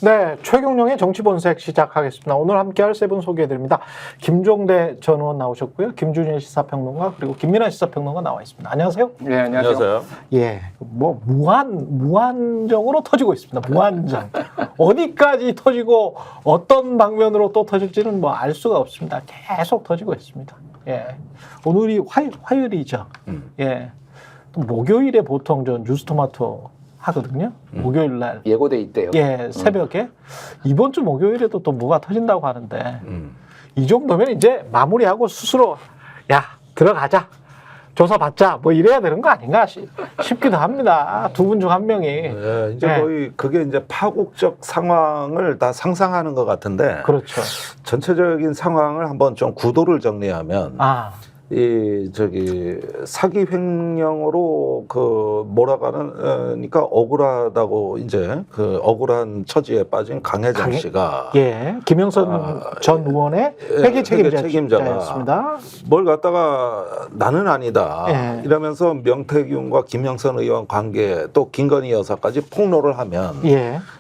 네, 최경영의 정치본색 시작하겠습니다. 오늘 함께할 세 분 소개해드립니다. 김종대 전 의원 나오셨고요. 김준일 시사평론가 그리고 김민아 시사평론가 나와 있습니다. 안녕하세요. 네, 안녕하세요. 예, 뭐 무한적으로 터지고 있습니다. 무한정. 어디까지 터지고 어떤 방면으로 또 터질지는 뭐 알 수가 없습니다. 계속 터지고 있습니다. 예, 오늘이 화요일이죠. 예, 또 목요일에 보통 저 뉴스토마토 하거든요. 목요일 날 예고돼 있대요. 예, 새벽에 이번 주 목요일에도 또 뭐가 터진다고 하는데 이 정도면 이제 마무리하고 스스로 야 들어가자 조사받자 뭐 이래야 되는 거 아닌가 싶기도 합니다. 두 분 중 한 명이 네, 이제 거의 그게 이제 파국적 상황을 다 상상하는 것 같은데 그렇죠. 전체적인 상황을 한번 좀 구도를 정리하면 이 사기 횡령으로 그 몰아가니까 억울하다고 이제 그 억울한 처지에 빠진 강혜정 씨가 김영선 전 의원의 회계 책임자였습니다. 뭘 갖다가 나는 아니다 이러면서 명태균과 김영선 의원 관계 또 김건희 여사까지 폭로를 하면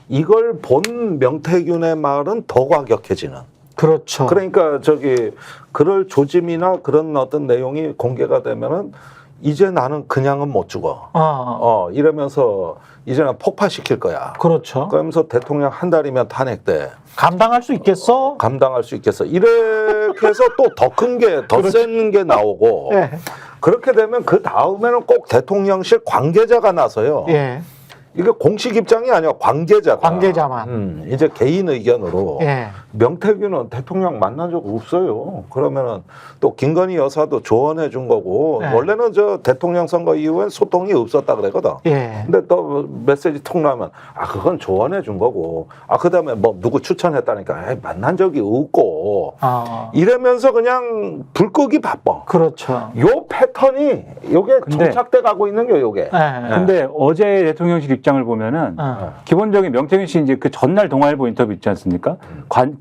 이걸 본 명태균의 말은 더 과격해지는. 그렇죠. 그러니까 그럴 조짐이나 그런 어떤 내용이 공개가 되면은 이제 나는 그냥은 못 죽어. 이러면서 이제는 폭파시킬 거야. 그렇죠. 그러면서 대통령 한 달이면 탄핵돼. 감당할 수 있겠어? 감당할 수 있겠어. 이렇게 해서 또 더 큰 게, 더 센 게 나오고. 그렇게 되면 그 다음에는 꼭 대통령실 관계자가 나서요. 이게 공식 입장이 아니야. 관계자만. 이제 개인 의견으로 명태균은 대통령 만난 적 없어요. 그러면은 또 김건희 여사도 조언해 준 거고 원래는 저 대통령 선거 이후엔 소통이 없었다 그러거든. 근데 또 메시지 톡 나면 그건 조언해 준 거고 그다음에 뭐 누구 추천했다니까 만난 적이 없고 이러면서 그냥 불 끄기 바빠. 그렇죠. 요 패턴이 요게 정착돼 가고 있는 게 요게. 근데 어제 대통령실 입장을 보면은 기본적인 명태균 씨 이제 그 전날 동아일보 인터뷰 있지 않습니까?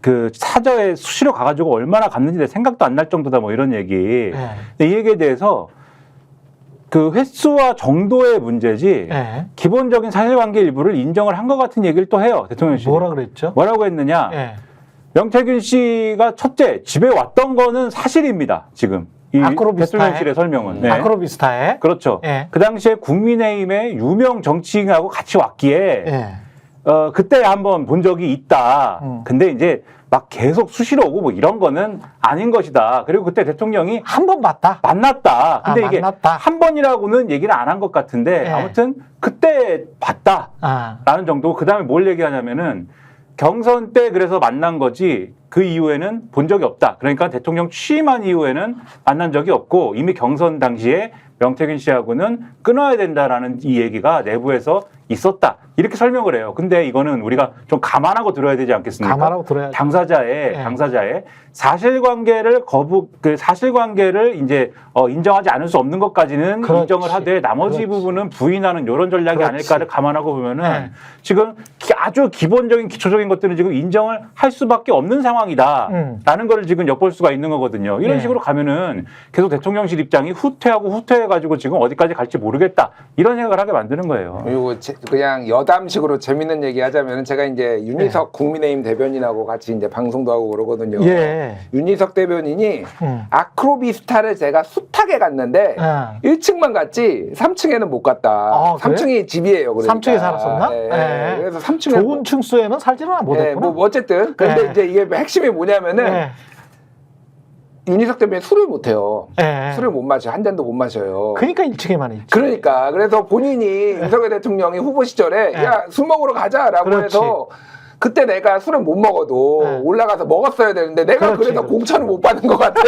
그 사저에 수시로 가가지고 얼마나 갔는지 내 생각도 안 날 정도다 뭐 이런 얘기. 근데 이 얘기에 대해서 그 횟수와 정도의 문제지 기본적인 사실관계 일부를 인정을 한 것 같은 얘기를 또 해요. 대통령실이. 뭐라 그랬죠? 뭐라고 했느냐? 명태균 씨가 첫째 집에 왔던 거는 사실입니다. 지금. 이 대통령실의 설명은. 아크로비스타에. 그렇죠. 그 당시에 국민의힘의 유명 정치인하고 같이 왔기에 그때 한번 본 적이 있다. 근데 이제 막 계속 수시로 오고 뭐 이런 거는 아닌 것이다. 그리고 그때 대통령이 한 번 봤다. 만났다. 근데 이게 만났다. 한 번이라고는 얘기를 안 한 것 같은데 아무튼 그때 봤다라는 정도. 그다음에 뭘 얘기하냐면은 경선 때 그래서 만난 거지 그 이후에는 본 적이 없다. 그러니까 대통령 취임한 이후에는 만난 적이 없고 이미 경선 당시에 명태균 씨하고는 끊어야 된다라는 이 얘기가 내부에서 있었다. 이렇게 설명을 해요. 근데 이거는 우리가 좀 감안하고 들어야 되지 않겠습니까? 감안하고 들어야죠. 당사자의 사실관계를 이제 인정하지 않을 수 없는 것까지는 인정을 하되 나머지 부분은 부인하는 이런 전략이 아닐까를 감안하고 보면은 지금 아주 기본적인 기초적인 것들은 지금 인정을 할 수밖에 없는 상황이다라는 거를 지금 엿볼 수가 있는 거거든요. 이런 식으로 가면은 계속 대통령실 입장이 후퇴해가지고 지금 어디까지 갈지 모르겠다 이런 생각을 하게 만드는 거예요. 그리고 그냥 여담식으로 재밌는 얘기 하자면 제가 이제 윤희석 국민의힘 대변인하고 같이 이제 방송도 하고 그러거든요. 윤희석 대변인이 아크로비스타를 제가 숱하게 갔는데 1층만 갔지 3층에는 못 갔다. 3층이 집이에요. 그러니까. 3층에 살았었나? 그래서 3층에 좋은 층수에는 살지는 못했구나. 뭐 어쨌든 근데 이제 이게 핵심이 뭐냐면은 윤희석 대변인 술을 못 해요. 술을 못 마셔. 한 잔도 못 마셔요. 그러니까 1층에만 있지. 그러니까 그래서 본인이 윤석열 대통령이 후보 시절에 야, 술 먹으러 가자라고 해서 그때 내가 술을 못 먹어도 올라가서 먹었어야 되는데 내가 그래서 공천을 못 받은 것 같아.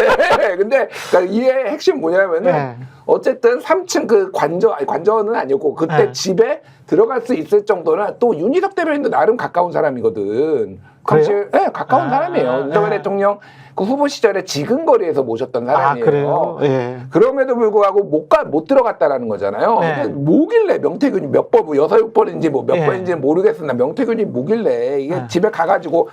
근데 그러니까 이의 핵심 뭐냐면은 어쨌든 3층 그 관저는 아니었고 그때 집에 들어갈 수 있을 정도는 또 윤희석 대변인도 나름 가까운 사람이거든. 사실 가까운 사람이에요. 윤석열 대통령 그 후보 시절에 지근거리에서 모셨던 사람이에요. 그래요? 예. 그럼에도 불구하고 못 들어갔다라는 거잖아요. 네. 근데 뭐길래 명태균이 몇 번, 뭐 6, 6번인지 뭐 몇 네. 번인지는 모르겠으나 명태균이 뭐길래 이게 네. 집에 가가지고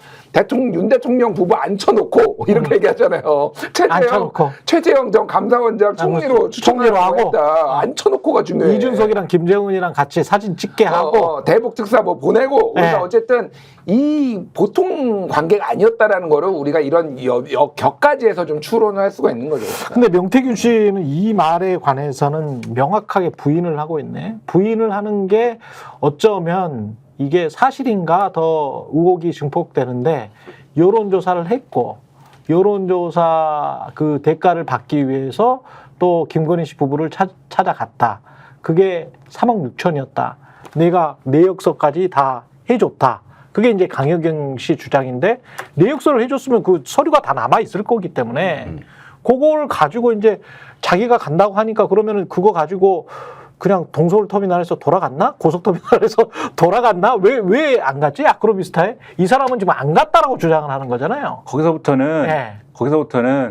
윤 대통령 부부 앉혀놓고 이렇게 얘기하잖아요. 앉혀놓고. 최재형 전 감사원장 총리로 추천을 하고. 했다. 앉혀놓고가 중요해. 이준석이랑 김정은이랑 같이 사진 찍게 하고. 대북 특사 뭐 보내고. 그러니까 네. 어쨌든 이 보통 관계가 아니었다라는 거를 우리가 이런 격까지해서 좀 추론을 할 수가 있는 거죠. 근데 명태균 씨는 이 말에 관해서는 명확하게 부인을 하고 있네. 부인을 하는 게 어쩌면 이게 사실인가 더 의혹이 증폭되는데, 여론조사를 했고 여론조사 그 대가를 받기 위해서 또 김건희 씨 부부를 찾아갔다. 그게 3억 6천이었다. 내가 내역서까지 다 해줬다. 그게 이제 강효경 씨 주장인데, 내역서를 해줬으면 그 서류가 다 남아 있을 거기 때문에 그걸 가지고 이제 자기가 간다고 하니까 그러면은 그거 가지고 그냥 동서울터미널에서 돌아갔나? 고속터미널에서 돌아갔나? 왜 안 갔지? 아크로비스타에? 이 사람은 지금 안 갔다라고 주장을 하는 거잖아요. 거기서부터는 네.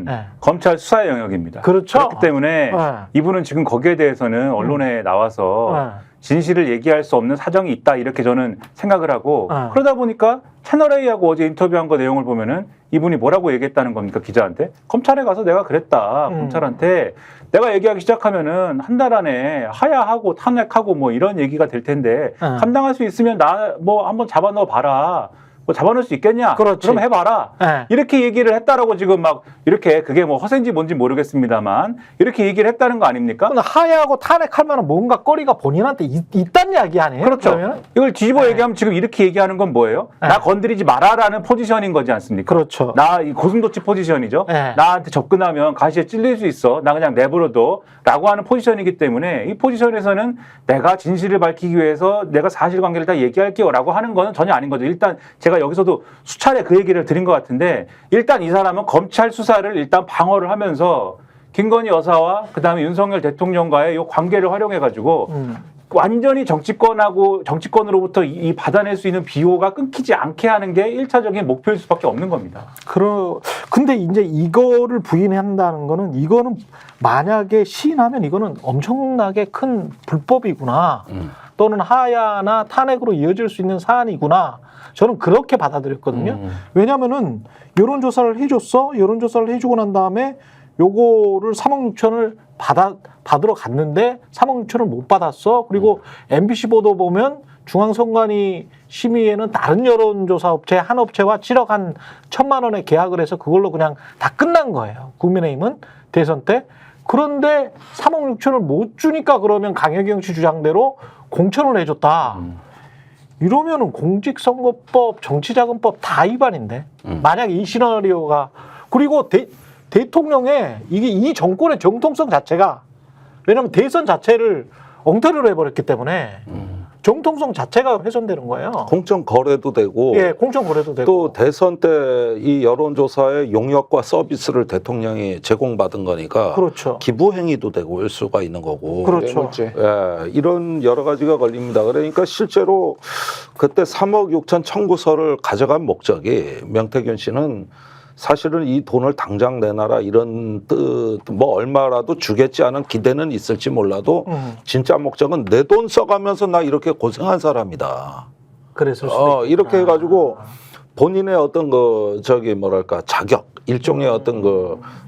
네. 검찰 수사의 영역입니다. 그렇죠. 그렇기 때문에 네. 이분은 지금 거기에 대해서는 언론에 나와서 진실을 얘기할 수 없는 사정이 있다, 이렇게 저는 생각을 하고, 그러다 보니까 채널A하고 어제 인터뷰한 거 내용을 보면은 이분이 뭐라고 얘기했다는 겁니까? 기자한테 검찰에 가서 내가 그랬다. 검찰한테 내가 얘기하기 시작하면은 한 달 안에 하야하고 탄핵하고 뭐 이런 얘기가 될 텐데 감당할 수 있으면 나 뭐 한번 잡아넣어 봐라. 뭐 잡아놓을 수 있겠냐? 그렇지. 그럼 해봐라. 네. 이렇게 얘기를 했다라고 지금 막 이렇게, 그게 뭐 허세인지 뭔지 모르겠습니다만 이렇게 얘기를 했다는 거 아닙니까? 하야하고 탄핵하면 뭔가 거리가 본인한테 있다는 이야기 아니에요? 그렇죠. 그러면은? 이걸 뒤집어 얘기하면 지금 이렇게 얘기하는 건 뭐예요? 네. 나 건드리지 마라라는 포지션인 거지 않습니까? 그렇죠. 나 이 고슴도치 포지션이죠. 네. 나한테 접근하면 가시에 찔릴 수 있어. 나 그냥 내버려둬. 라고 하는 포지션이기 때문에 이 포지션에서는 내가 진실을 밝히기 위해서 내가 사실관계를 다 얘기할게요 라고 하는 거는 전혀 아닌 거죠. 일단 제가 여기서도 수차례 그 얘기를 드린 것 같은데, 일단 이 사람은 검찰 수사를 일단 방어를 하면서 김건희 여사와 그다음에 윤석열 대통령과의 이 관계를 활용해가지고 완전히 정치권으로부터 이 받아낼 수 있는 비호가 끊기지 않게 하는 게 1차적인 목표일 수밖에 없는 겁니다. 근데 이제 이거를 부인한다는 거는, 이거는 만약에 시인하면 이거는 엄청나게 큰 불법이구나. 또는 하야나 탄핵으로 이어질 수 있는 사안이구나. 저는 그렇게 받아들였거든요. 왜냐면은 여론조사를 해줬어. 여론조사를 해주고 난 다음에 요거를 3억 6천을 받으러 갔는데 3억 6천을 못 받았어. 그리고 MBC 보도 보면 중앙선관위 심의에는 다른 여론조사 업체 한 업체와 7억 한 1,000만 원에 계약을 해서 그걸로 그냥 다 끝난 거예요. 국민의힘은 대선 때. 그런데 3억 6천을 못 주니까 그러면 강효경 씨 주장대로 공천을 해줬다. 이러면은 공직선거법, 정치자금법 다 위반인데. 만약 이 시나리오가, 그리고 대통령의 이 정권의 정통성 자체가, 왜냐하면 대선 자체를 엉터리로 해버렸기 때문에 정통성 자체가 훼손되는 거예요. 공천 거래도 되고, 예, 공천 거래도 되고. 또 대선 때 이 여론조사의 용역과 서비스를 대통령이 제공받은 거니까, 그렇죠. 기부 행위도 되고 일 수가 있는 거고, 그렇죠. 예, 이런 여러 가지가 걸립니다. 그러니까 실제로 그때 3억 6천 청구서를 가져간 목적이, 명태균 씨는 사실은 이 돈을 당장 내놔라 이런 뜻, 뭐 얼마라도 주겠지 하는 기대는 있을지 몰라도 진짜 목적은 내 돈 써가면서 나 이렇게 고생한 사람이다. 그랬을 수도 이렇게 해가지고 본인의 어떤 자격, 일종의 어떤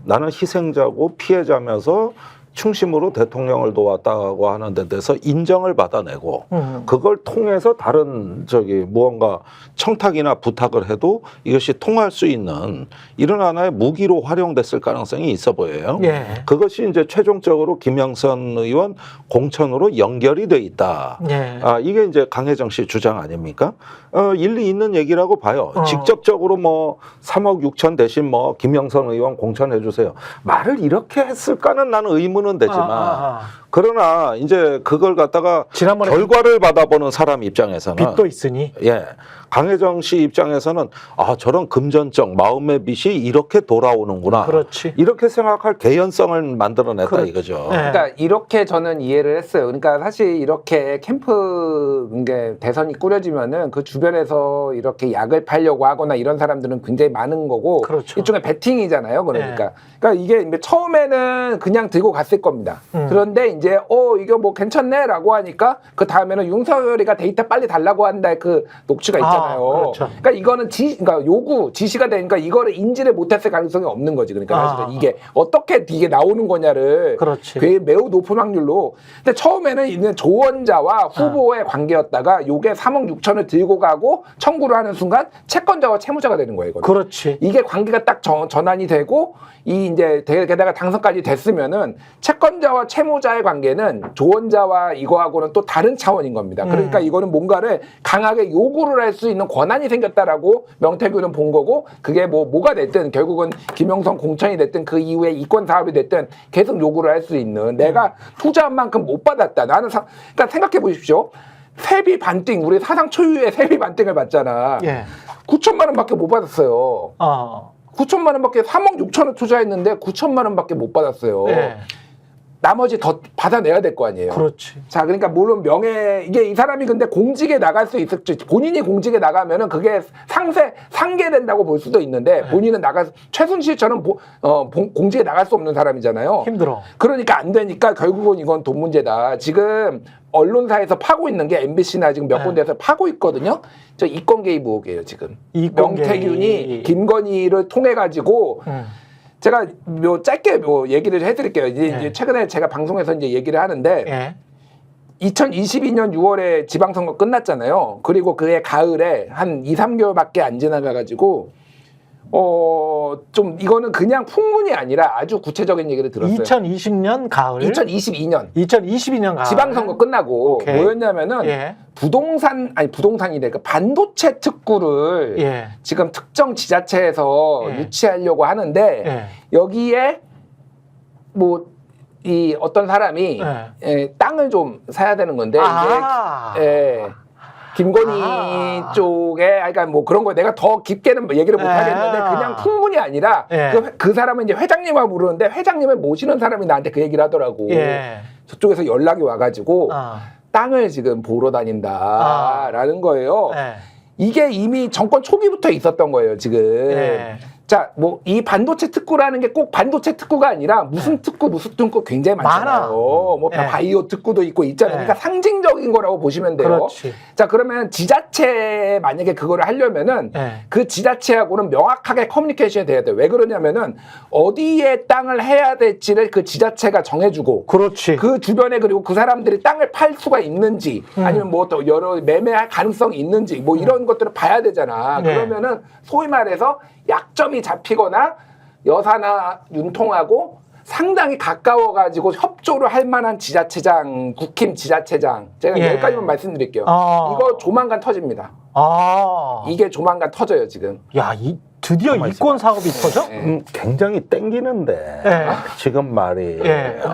나는 희생자고 피해자면서 충심으로 대통령을 도왔다고 하는 데 대해서 인정을 받아내고, 그걸 통해서 다른 무언가 청탁이나 부탁을 해도 이것이 통할 수 있는 이런 하나의 무기로 활용됐을 가능성이 있어 보여요. 예. 그것이 이제 최종적으로 김영선 의원 공천으로 연결이 돼 있다. 예. 이게 이제 강혜정 씨 주장 아닙니까? 일리 있는 얘기라고 봐요. 직접적으로 뭐 3억 6천 대신 뭐 김영선 의원 공천해 주세요. 말을 이렇게 했을까는 나는 의문은 되지만, 그러나 이제 그걸 갖다가 지난번에 결과를 받아보는 사람 입장에서는 빚도 있으니. 예, 강혜정 씨 입장에서는 아 저런 금전적 마음의 빛이 이렇게 돌아오는구나. 그렇지. 이렇게 생각할 개연성을 만들어냈다 그렇지. 이거죠. 네. 그러니까 이렇게 저는 이해를 했어요. 그러니까 사실 이렇게 캠프 이게 대선이 꾸려지면은 그 주변에서 이렇게 약을 팔려고 하거나 이런 사람들은 굉장히 많은 거고 그렇죠. 일종의 베팅이잖아요. 그러니까 네. 그러니까 이게 이제 처음에는 그냥 들고 갔을 겁니다. 그런데 이제 이거 뭐 괜찮네라고 하니까 그 다음에는 윤석열이가 데이터 빨리 달라고 한다 그 녹취가 있잖아요. 그렇죠. 그러니까 이거는 그러니까 요구 지시가 되니까 이거를 인지를 못했을 가능성이 없는 거지. 그러니까 사실은 이게 어떻게 이게 나오는 거냐를 그렇지. 매우 높은 확률로. 근데 처음에는 있는 조언자와 후보의 관계였다가 요게 3억 6천을 들고 가고 청구를 하는 순간 채권자와 채무자가 되는 거예요. 이거는. 그렇지. 이게 관계가 딱 전환이 되고 이 이제 게다가 당선까지 됐으면은 채권자와 채무자의 관계는 조언자와 이거하고는 또 다른 차원인 겁니다. 그러니까 이거는 뭔가를 강하게 요구를 할 수 있는 권한이 생겼다라고 명태균은 본 거고 그게 뭐가 됐든 결국은 김영선 공천이 됐든 그 이후에 이권 사업이 됐든 계속 요구를 할 수 있는 내가 투자한 만큼 못 받았다. 나는 그러니까 생각해 보십시오. 세비 반띵 우리 사상 초유의 세비 반띵을 받잖아. 예. 9천만 원밖에 못 받았어요. 9천만 원밖에 3억 6천을 투자했는데 9천만 원밖에 못 받았어요. 예. 나머지 더 받아내야 될 거 아니에요. 그렇지. 자, 그러니까 물론 이게 이 사람이 근데 공직에 나갈 수 있을지 본인이 공직에 나가면은 그게 상계된다고 볼 수도 있는데 본인은 최순실처럼 공직에 나갈 수 없는 사람이잖아요. 힘들어. 그러니까 안 되니까 결국은 이건 돈 문제다. 지금 언론사에서 파고 있는 게 MBC나 지금 몇 군데에서 파고 있거든요. 저 이권 개입 의혹이에요, 지금. 이권 명태균이 개입. 김건희를 통해 가지고 제가 짧게 얘기를 해드릴게요. 이제 최근에 제가 방송에서 이제 얘기를 하는데 예. 2022년 6월에 지방선거 끝났잖아요. 그리고 그해 가을에 한 2, 3개월밖에 안 지나가가지고 좀 이거는 그냥 풍문이 아니라 아주 구체적인 얘기를 들었어요. 2020년 가을. 2022년 가을. 지방선거 끝나고 오케이. 뭐였냐면은 예. 부동산이래. 그 반도체 특구를 예. 지금 특정 지자체에서 예. 유치하려고 하는데 예. 여기에 이 어떤 사람이 땅을 좀 사야 되는 건데 이게 김건희 쪽에 그러니까 뭐 그런 거 내가 더 깊게는 얘기를 못 하겠는데 그냥 풍문이 아니라 그 사람은 이제 회장님하고 부르는데 회장님을 모시는 사람이 나한테 그 얘기를 하더라고. 저쪽에서 연락이 와가지고 땅을 지금 보러 다닌다라는 거예요. 이게 이미 정권 초기부터 있었던 거예요, 지금. 자, 이 반도체 특구라는 게 꼭 반도체 특구가 아니라 무슨 특구 굉장히 많잖아요. 바이오 특구도 있고 있잖아요. 그러니까 상징적인 거라고 보시면 돼요. 그렇지. 자, 그러면 지자체 만약에 그거를 하려면은 그 지자체하고는 명확하게 커뮤니케이션이 돼야 돼요. 왜 그러냐면은 어디에 땅을 해야 될지를 그 지자체가 정해주고 그렇지. 그 주변에 그리고 그 사람들이 땅을 팔 수가 있는지 아니면 또 여러 매매할 가능성이 있는지 이런 것들을 봐야 되잖아. 그러면은 소위 말해서 약점이 잡히거나 여사나 윤통하고 상당히 가까워가지고 협조를 할 만한 지자체장, 국힘 지자체장 제가 여기까지만 말씀드릴게요. 이거 조만간 터집니다. 이게 조만간 터져요 지금. 야, 드디어 이권 사업이 터져? 굉장히 땡기는데 지금 말이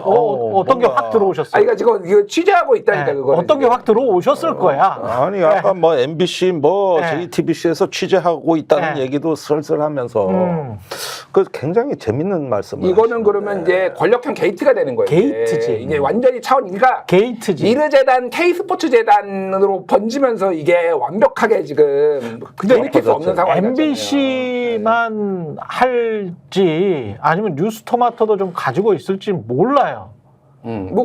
어떤 게 확 들어오셨어요? 그러니까 지금 이거 취재하고 있다니까 그거. 어떤 게 확 들어오셨을 거야. 아니 아까 MBC JTBC에서 취재하고 있다는 얘기도 슬슬하면서 그 굉장히 재밌는 말씀을. 이거는 그러면 이제 권력형 게이트가 되는 거예요. 게이트지. 이게 완전히 그러니까 게이트지. 미르재단, K스포츠 재단으로 번지면서 이게 완벽하게 지금 돌이킬 수 없는 상황이 MBC만 할지 아니면 뉴스토마토도 좀 가지고 있을지 몰라요.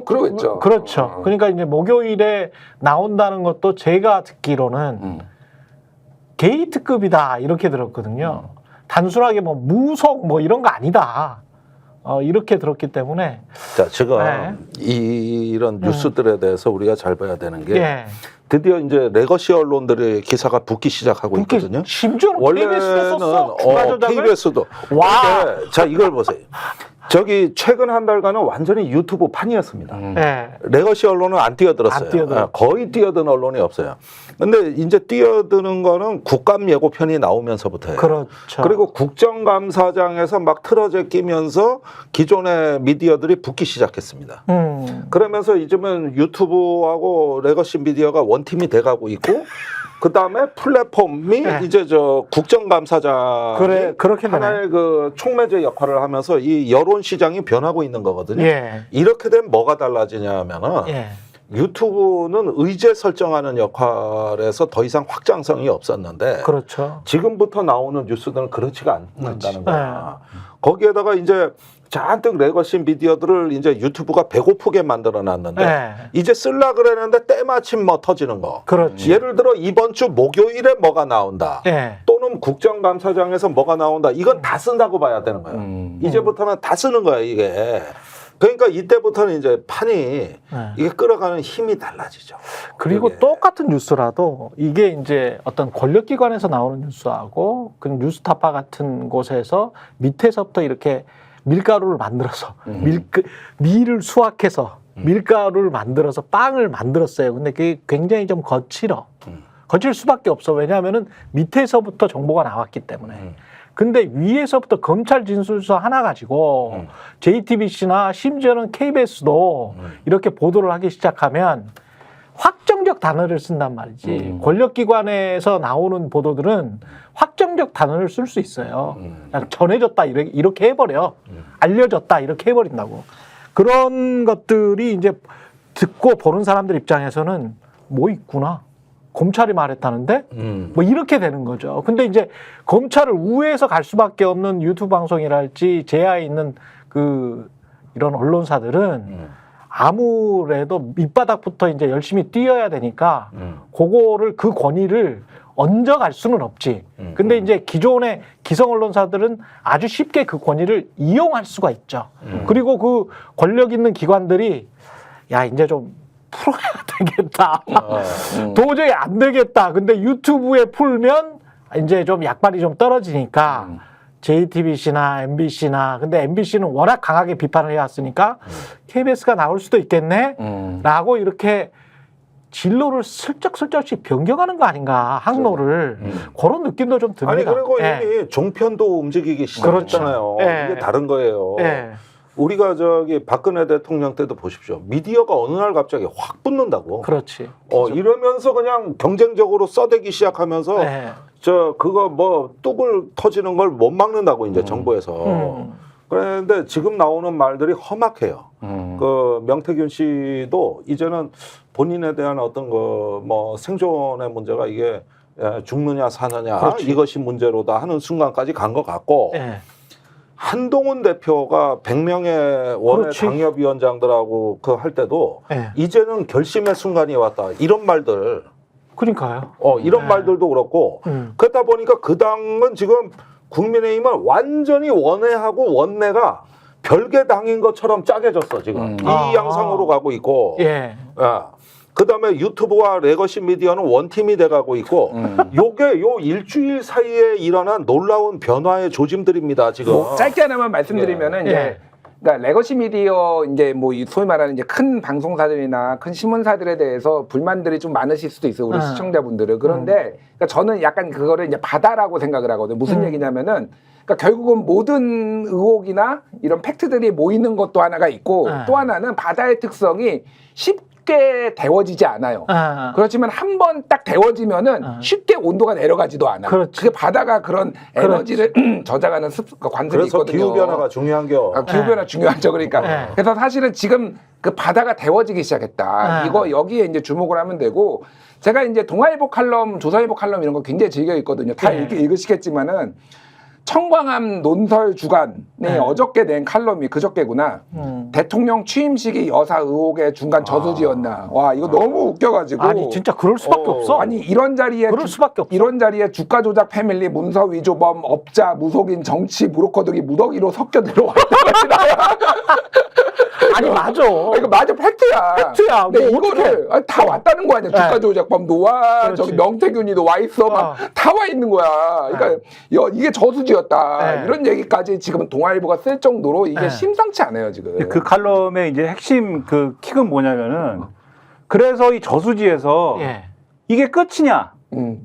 그러겠죠. 그렇죠. 그러니까 이제 목요일에 나온다는 것도 제가 듣기로는 게이트급이다 이렇게 들었거든요. 단순하게 무속 이런 거 아니다. 이렇게 들었기 때문에. 자, 지금 이런 뉴스들에 대해서 우리가 잘 봐야 되는 게 드디어 이제 레거시 언론들의 기사가 붙기 시작하고 있거든요. 심지어는 KBS도 썼어. KBS도. 와. 자, 이걸 보세요. 저기 최근 한 달간은 완전히 유튜브 판이었습니다. 레거시 언론은 안 뛰어들었어요. 거의 뛰어든 언론이 없어요. 근데 이제 뛰어드는 거는 국감 예고편이 나오면서부터예요. 그렇죠. 그리고 국정감사장에서 막 틀어져 끼면서 기존의 미디어들이 붙기 시작했습니다. 그러면서 이제는 유튜브하고 레거시 미디어가 원팀이 돼가고 있고 그다음에 플랫폼이 네. 이제 저 국정감사장이 그래, 그렇게 되네. 하나의 그 촉매제 역할을 하면서 이 여론 시장이 변하고 있는 거거든요. 예. 이렇게 되면 뭐가 달라지냐면은 예. 유튜브는 의제 설정하는 역할에서 더 이상 확장성이 없었는데 그렇죠. 지금부터 나오는 뉴스들은 그렇지가 않는다는 거야. 네. 거기에다가 이제 잔뜩 레거시 미디어들을 이제 유튜브가 배고프게 만들어 놨는데 네. 이제 쓸라 그랬는데 때마침 뭐 터지는 거. 그렇지. 예를 들어 이번 주 목요일에 뭐가 나온다. 예. 또는 국정감사장에서 뭐가 나온다. 이건 다 쓴다고 봐야 되는 거야. 이제부터는 다 쓰는 거야, 이게. 그러니까 이때부터는 이제 판이 이게 끌어가는 힘이 달라지죠. 그리고 그게. 똑같은 뉴스라도 이게 이제 어떤 권력기관에서 나오는 뉴스하고 그 뉴스타파 같은 곳에서 밑에서부터 이렇게 밀가루를 만들어서 밀을 수확해서 밀가루를 만들어서 빵을 만들었어요. 근데 그게 굉장히 좀 거칠어. 거칠 수밖에 없어. 왜냐하면은 밑에서부터 정보가 나왔기 때문에. 근데 위에서부터 검찰 진술서 하나 가지고 JTBC나 심지어는 KBS도 이렇게 보도를 하기 시작하면 확정적 단어를 쓴단 말이지. 권력기관에서 나오는 보도들은 확정적 단어를 쓸 수 있어요. 그냥 전해졌다 이렇게 해버려. 알려졌다 이렇게 해버린다고. 그런 것들이 이제 듣고 보는 사람들 입장에서는 뭐 있구나. 검찰이 말했다는데 뭐 이렇게 되는 거죠. 근데 이제 검찰을 우회해서 갈 수밖에 없는 유튜브 방송이랄지 제야에 있는 그 이런 언론사들은 아무래도 밑바닥부터 이제 열심히 뛰어야 되니까 그거를 그 권위를 얹어갈 수는 없지. 근데 이제 기존의 기성 언론사들은 아주 쉽게 그 권위를 이용할 수가 있죠. 그리고 그 권력 있는 기관들이 야 이제 좀 풀어야 되겠다. 도저히 안 되겠다. 근데 유튜브에 풀면 이제 좀 약발이 좀 떨어지니까 JTBC나 MBC나 근데 MBC는 워낙 강하게 비판을 해왔으니까 KBS가 나올 수도 있겠네 라고 이렇게 진로를 슬쩍슬쩍씩 변경하는 거 아닌가 항로를 그런 느낌도 좀 듭니다. 아니 그리고 예. 이미 종편도 움직이기 시작했잖아요. 그렇죠. 예. 이게 다른 거예요. 예. 우리가 저기 박근혜 대통령 때도 보십시오. 미디어가 어느 날 갑자기 확 붙는다고. 그렇지. 이러면서 그냥 경쟁적으로 써대기 시작하면서 예. 저 그거 뭐 뚝을 터지는 걸 못 막는다고 이제 정부에서. 그런데 지금 나오는 말들이 험악해요. 그 명태균 씨도 이제는 본인에 대한 어떤 그 뭐 생존의 문제가 이게 죽느냐 사느냐 그렇지. 이것이 문제로다 하는 순간까지 간 것 같고 예. 한동훈 대표가 100명의 원외 그렇지. 당협위원장들하고 그 할 때도 예. 이제는 결심의 순간이 왔다 이런 말들 그러니까요. 이런 네. 말들도 그렇고 그러다 보니까 그 당은 지금 국민의힘은 완전히 원외하고 원내가 별개 당인 것처럼 짜게졌어 지금 이 양상으로 가고 있고 예. 그다음에 유튜브와 레거시 미디어는 원팀이 돼가고 있고 요게 요 일주일 사이에 일어난 놀라운 변화의 조짐들입니다 지금. 뭐 짧게 하나만 말씀드리면은 예. 이제 그러니까 레거시 미디어 이제 뭐 소위 말하는 이제 큰 방송사들이나 큰 신문사들에 대해서 불만들이 좀 많으실 수도 있어요 우리 시청자분들은. 그런데 그러니까 저는 약간 그거를 이제 바다라고 생각을 하거든요. 무슨 얘기냐면은 그러니까 결국은 모든 의혹이나 이런 팩트들이 모이는 것도 하나가 있고 또 하나는 바다의 특성이 쉽게 데워지지 않아요. 그렇지만 한 번 딱 데워지면은 쉽게 온도가 내려가지도 않아. 그렇지. 그게 바다가 그런 에너지를 저장하는 관습이 그래서 있거든요. 기후 변화가 중요한겨. 기후 변화 중요하죠. 그러니까 네. 그래서 사실은 지금 그 바다가 데워지기 시작했다. 네. 이거 여기에 이제 주목을 하면 되고 제가 이제 동아일보 칼럼, 조선일보 칼럼 이런 거 굉장히 즐겨 읽거든요. 다 네. 읽으시겠지만은. 청광암 논설 주간에 어저께 낸 칼럼이 그저께구나. 대통령 취임식이 여사 의혹의 중간 저수지였나. 와 이거 너무 웃겨가지고. 아니 진짜 그럴 수밖에 없어. 아니 이런 자리에 그럴 수밖에 없어. 이런 자리에 주가 조작 패밀리 문서 위조범 업자 무속인 정치 무로커 등이 무더기로 섞여 들어와 있다. 아니 맞아. 이거 맞아 팩트야. 팩트야. 근데 뭐 이거를 다 왔다는 거 아니야. 주가 조작범도 와, 그렇지. 저기 명태균이도 와 있어, 막 다 와 있는 거야. 그러니까 이게 저수지였다. 이런 얘기까지 지금 동아일보가 쓸 정도로 이게 심상치 않아요 지금. 그 칼럼의 이제 핵심 그 킥은 뭐냐면은 그래서 이 저수지에서 이게 끝이냐?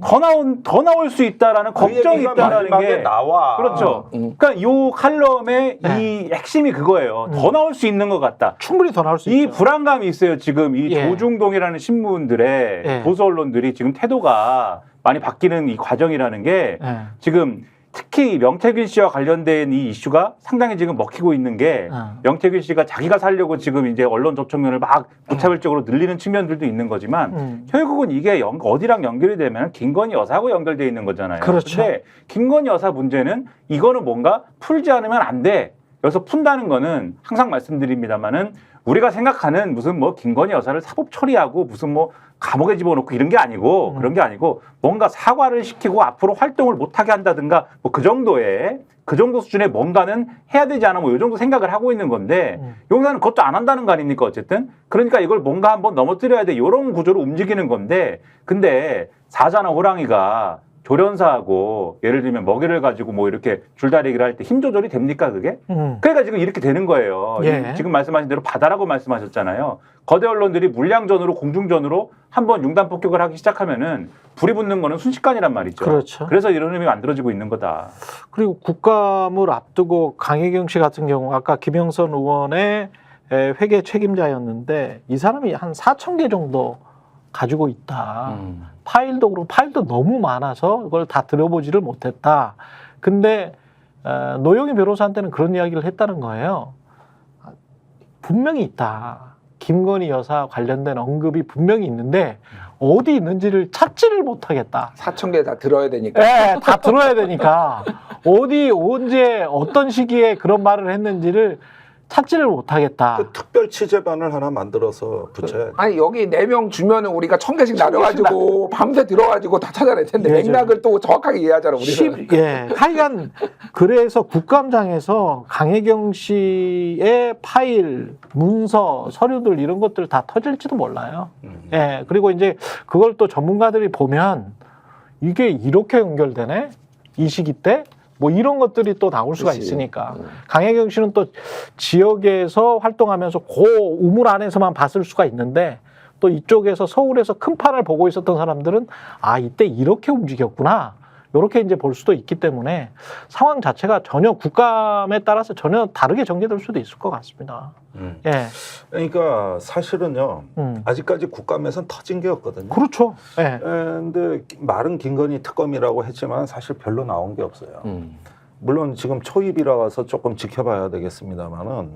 더 나올 수 있다라는 걱정이 있다라는 게 나와. 그렇죠. 그러니까 이 칼럼의 이 핵심이 그거예요. 더 나올 수 있는 것 같다. 충분히 더 나올 수 이 있죠. 불안감이 있어요. 지금 이 조중동이라는 신문들의 보수 언론들이 지금 태도가 많이 바뀌는 이 과정이라는 게 지금 특히 명태균 씨와 관련된 이 이슈가 상당히 지금 먹히고 있는 게 명태균 씨가 자기가 살려고 지금 이제 언론 접촉면을 막 무차별적으로 늘리는 측면들도 있는 거지만 결국은 이게 어디랑 연결이 되면 김건희 여사하고 연결돼 있는 거잖아요. 그렇죠. 근데 김건희 여사 문제는 이거는 뭔가 풀지 않으면 안 돼. 여기서 푼다는 거는 항상 말씀드립니다만은 우리가 생각하는 무슨 뭐 김건희 여사를 사법 처리하고 무슨 뭐 감옥에 집어넣고 이런 게 아니고 그런 게 아니고 뭔가 사과를 시키고 앞으로 활동을 못하게 한다든가 뭐 그 정도 수준의 뭔가는 해야 되지 않아 뭐 이 정도 생각을 하고 있는 건데 용사는 그것도 안 한다는 거 아닙니까 어쨌든 그러니까 이걸 뭔가 한번 넘어뜨려야 돼 이런 구조로 움직이는 건데 근데 사자나 호랑이가 조련사하고 예를 들면 먹이를 가지고 뭐 이렇게 줄다리기를 할 때 힘 조절이 됩니까 그게? 그러니까 지금 이렇게 되는 거예요. 지금 말씀하신 대로 바다라고 말씀하셨잖아요. 거대 언론들이 물량전으로 공중전으로 한번 융단 폭격을 하기 시작하면은 불이 붙는 거는 순식간이란 말이죠. 그렇죠. 그래서 이런 흐름이 만들어지고 있는 거다. 그리고 국감을 앞두고 강혜경 씨 같은 경우 아까 김영선 의원의 회계 책임자였는데 이 사람이 한 4,000개 정도 가지고 있다. 파일도 그렇고 파일도 너무 많아서 이걸 다 들어보지를 못했다. 근데 노영희 변호사한테는 그런 이야기를 했다는 거예요. 분명히 있다. 김건희 여사 관련된 언급이 분명히 있는데 어디 있는지를 찾지를 못하겠다. 4,000개 다 들어야 되니까. 네, 다 들어야 되니까 어디 언제 어떤 시기에 그런 말을 했는지를 찾지를 못하겠다. 그 특별 취재반을 하나 만들어서 붙여야 아니 여기 4명 주면은 우리가 1,000개씩 나눠가지고 밤새 들어가지고 다 찾아낼 텐데 맥락을 또 정확하게 이해하잖아 우리는. 하여간 그래서 국감장에서 강혜경 씨의 파일, 문서, 서류들 이런 것들 다 터질지도 몰라요. 그리고 이제 그걸 또 전문가들이 보면 이게 이렇게 연결되네? 이 시기 때? 뭐 이런 것들이 또 나올 수가 있으니까. 강혜경 씨는 또 지역에서 활동하면서 그 우물 안에서만 봤을 수가 있는데 또 이쪽에서 서울에서 큰 판을 보고 있었던 사람들은 아, 이때 이렇게 움직였구나. 이렇게 이제 볼 수도 있기 때문에 상황 자체가 전혀 국감에 따라서 전혀 다르게 전개될 수도 있을 것 같습니다. 그러니까 사실은요. 아직까지 국감에선 터진 게 없거든요. 그렇죠. 근데 말은 김건희 특검이라고 했지만 사실 별로 나온 게 없어요. 물론 지금 초입이라서 조금 지켜봐야 되겠습니다만은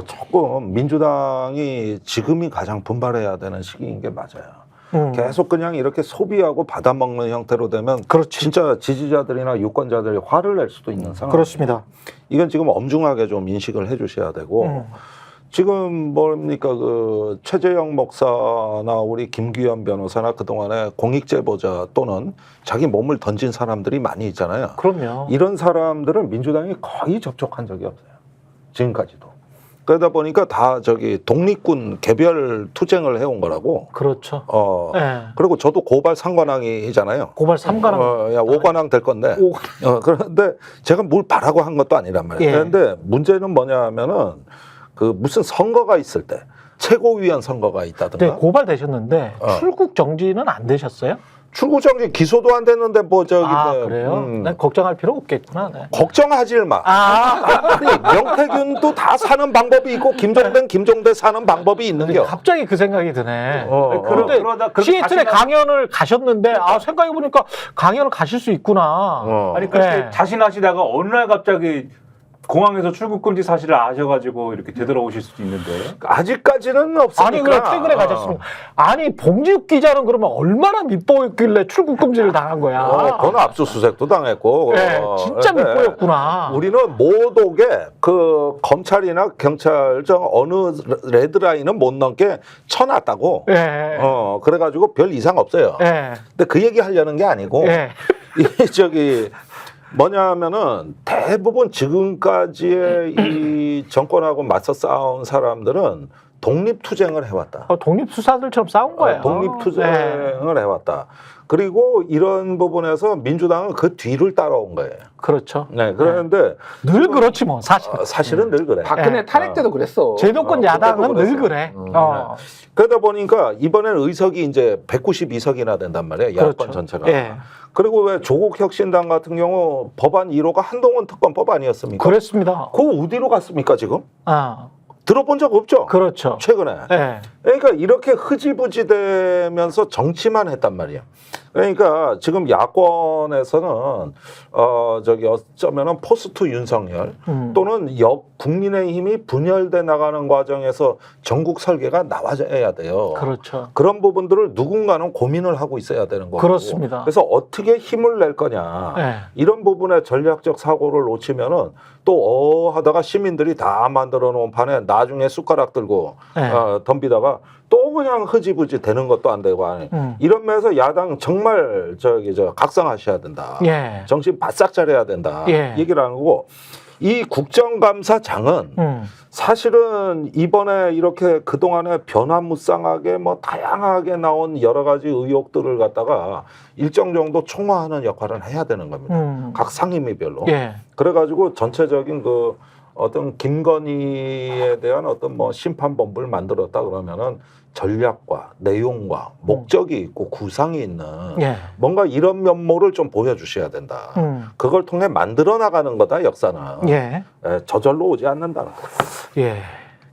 조금 민주당이 지금이 가장 분발해야 되는 시기인 게 맞아요. 계속 그냥 이렇게 소비하고 받아먹는 형태로 되면 진짜 지지자들이나 유권자들이 화를 낼 수도 있는 상황. 그렇습니다. 이건 지금 엄중하게 좀 인식을 해주셔야 되고 지금 뭡니까 그 최재형 목사나 우리 김규현 변호사나 그동안에 공익제보자 또는 자기 몸을 던진 사람들이 많이 있잖아요. 그럼요. 이런 사람들은 민주당이 거의 접촉한 적이 없어요. 지금까지도. 그러다 보니까 다 저기 독립군 개별 투쟁을 해온 거라고. 그렇죠. 그리고 저도 고발 3관왕이잖아요. 고발 3관왕. 5관왕 될 건데. 그런데 제가 뭘 바라고 한 것도 아니란 말이에요. 그런데 문제는 뭐냐면은 그 무슨 선거가 있을 때 최고위원 선거가 있다든가. 네, 고발되셨는데 출국 정지는 안 되셨어요? 출국 정지 기소도 안 됐는데 뭐 저기 그래요? 난 걱정할 필요 없겠구나. 네. 걱정하지 마. 아니 명태균도 다 사는 방법이 있고 김종대 사는 방법이 있는겨. 갑자기 그 생각이 드네. 그러다 시애틀에 강연을 가셨는데 생각해 보니까 강연을 가실 수 있구나. 아니 그렇게 자신하시다가 어느 날 갑자기 공항에서 출국 금지 사실을 아셔가지고 이렇게 되돌아오실 수도 있는데 아직까지는 없으니까. 아니 그래 최근에 가셨습니다. 아니 봉지욱 기자는 그러면 얼마나 밑보였길래 출국 금지를 당한 거야? 그건 압수수색도 당했고. 진짜 밑보였구나. 우리는 모독에 그 검찰이나 경찰청 어느 레드라인은 못 넘게 쳐놨다고. 그래가지고 별 이상 없어요. 근데 그 얘기 하려는 게 아니고 이게 저기. 뭐냐면은 대부분 지금까지의 이 정권하고 맞서 싸운 사람들은 독립투쟁을 해왔다. 독립수사들처럼 싸운 거예요. 독립투쟁을 해왔다. 그리고 이런 부분에서 민주당은 그 뒤를 따라온 거예요. 그렇죠. 네, 그런데 늘 그렇지 뭐 사실. 사실은 늘 그래. 박근혜 탄핵 때도 그랬어. 제도권 야당은 그때도 늘 그랬어요. 그래. 그러다 보니까 이번에는 의석이 이제 192석이나 된단 말이에요. 야권 그렇죠. 전체가. 예. 그리고 왜 조국혁신당 같은 경우 법안 1호가 한동훈 특검법 아니었습니까? 그랬습니다. 그거 어디로 갔습니까 지금? 아, 들어본 적 없죠? 그렇죠. 최근에. 예. 그러니까 이렇게 흐지부지되면서 정치만 했단 말이에요. 그러니까 지금 야권에서는 어쩌면은 포스트 윤석열 또는 국민의힘이 분열돼 나가는 과정에서 전국 설계가 나와야 돼요. 그렇죠. 그런 부분들을 누군가는 고민을 하고 있어야 되는 거고. 그렇습니다. 그래서 어떻게 힘을 낼 거냐. 예. 이런 부분에 전략적 사고를 놓치면은 또 하다가 시민들이 다 만들어 놓은 판에 나중에 숟가락 들고 네. 덤비다가 또 그냥 흐지부지 되는 것도 안 되고 이런 면에서 야당 정말 각성하셔야 된다. 예. 정신 바싹 차려야 된다. 예. 얘기를 하는 거고 이 국정감사장은 사실은 이번에 이렇게 그동안에 변화무쌍하게 뭐 다양하게 나온 여러 가지 의혹들을 갖다가 일정 정도 총화하는 역할을 해야 되는 겁니다. 각 상임위별로. 예. 그래가지고 전체적인 그 어떤 김건희에 대한 어떤 뭐 심판본부를 만들었다 그러면은 전략과 내용과 목적이 있고 구상이 있는 예. 뭔가 이런 면모를 좀 보여주셔야 된다. 그걸 통해 만들어 나가는 거다 역사는. 예. 저절로 오지 않는다는 거. 예.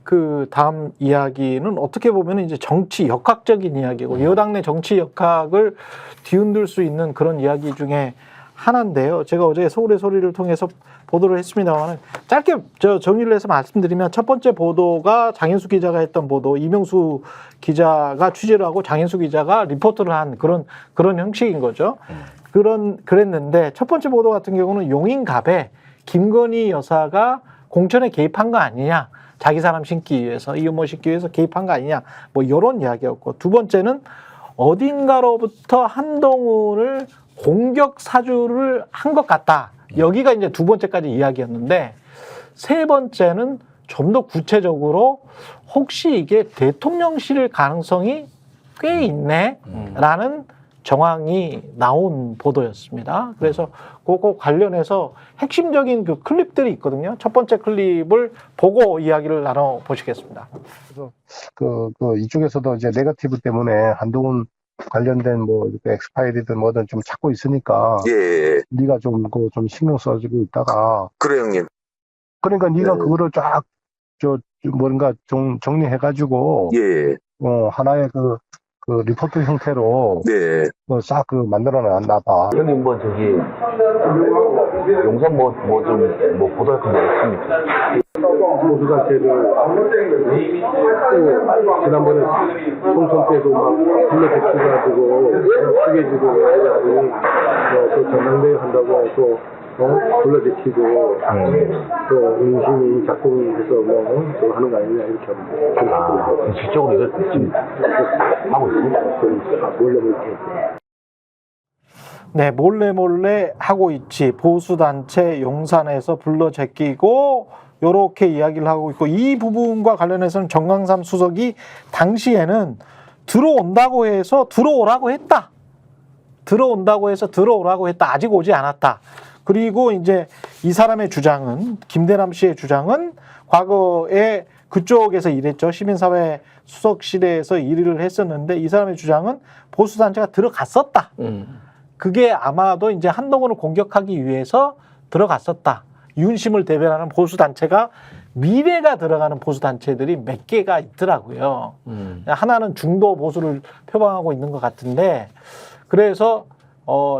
그 다음 이야기는 어떻게 보면 이제 정치 역학적인 이야기고 여당 내 정치 역학을 뒤흔들 수 있는 그런 이야기 중에 하나인데요. 제가 어제 서울의 소리를 통해서 보도를 했습니다만 짧게 정리를 해서 말씀드리면 첫 번째 보도가 장인수 기자가 했던 보도, 이명수 기자가 취재를 하고 장인수 기자가 리포트를 한 그런 형식인 거죠. 그랬는데 첫 번째 보도 같은 경우는 용인갑에 김건희 여사가 공천에 개입한 거 아니냐, 자기 사람 심기 위해서, 이유모 심기 위해서 개입한 거 아니냐, 뭐 이런 이야기였고, 두 번째는 어딘가로부터 한동훈을 공격 사주를 한 것 같다. 여기가 이제 두 번째까지 이야기였는데, 세 번째는 좀 더 구체적으로 혹시 이게 대통령실 가능성이 꽤 있네 라는 정황이 나온 보도였습니다. 그래서 그거 관련해서 핵심적인 그 클립들이 있거든요. 첫 번째 클립을 보고 이야기를 나눠보시겠습니다. 그래서 이쪽에서도 이제 네거티브 때문에 한동훈 관련된 뭐 엑스파일이든 뭐든 좀 찾고 있으니까 예. 네가 좀 신경 써주고 있다가 그래 형님. 그러니까 네가 네. 그거를 쫙 뭔가 정리해가지고 예. 하나의 그 리포트 형태로 네. 싹 만들어놨나 봐. 형님 뭐 저기 용산 뭐 보도할 거 뭐 있습니까? 모두가 쟤를 지난번에 총선 때도 막 불러제치가지고 숙여주고 그래가지고 또 전당대회 한다고 또 불러제치고 또 인심이 작동해서 또 하는 거 아니냐 이렇게 하면 실적으로 이걸 지금 하고 있습니다. 몰래 이렇게. 네, 몰래 하고 있지. 보수단체 용산에서 불러 제끼고 요렇게 이야기를 하고 있고, 이 부분과 관련해서는 정강삼 수석이 당시에는 들어온다고 해서 들어오라고 했다. 아직 오지 않았다. 그리고 이제 이 사람의 주장은, 김대남 씨의 주장은 과거에 그쪽에서 일했죠. 시민사회 수석실에서 일을 했었는데 이 사람의 주장은 보수단체가 들어갔었다. 그게 아마도 이제 한동훈을 공격하기 위해서 들어갔었다. 윤심을 대변하는 보수단체가 미래가 들어가는 보수단체들이 몇 개가 있더라고요. 하나는 중도 보수를 표방하고 있는 것 같은데, 그래서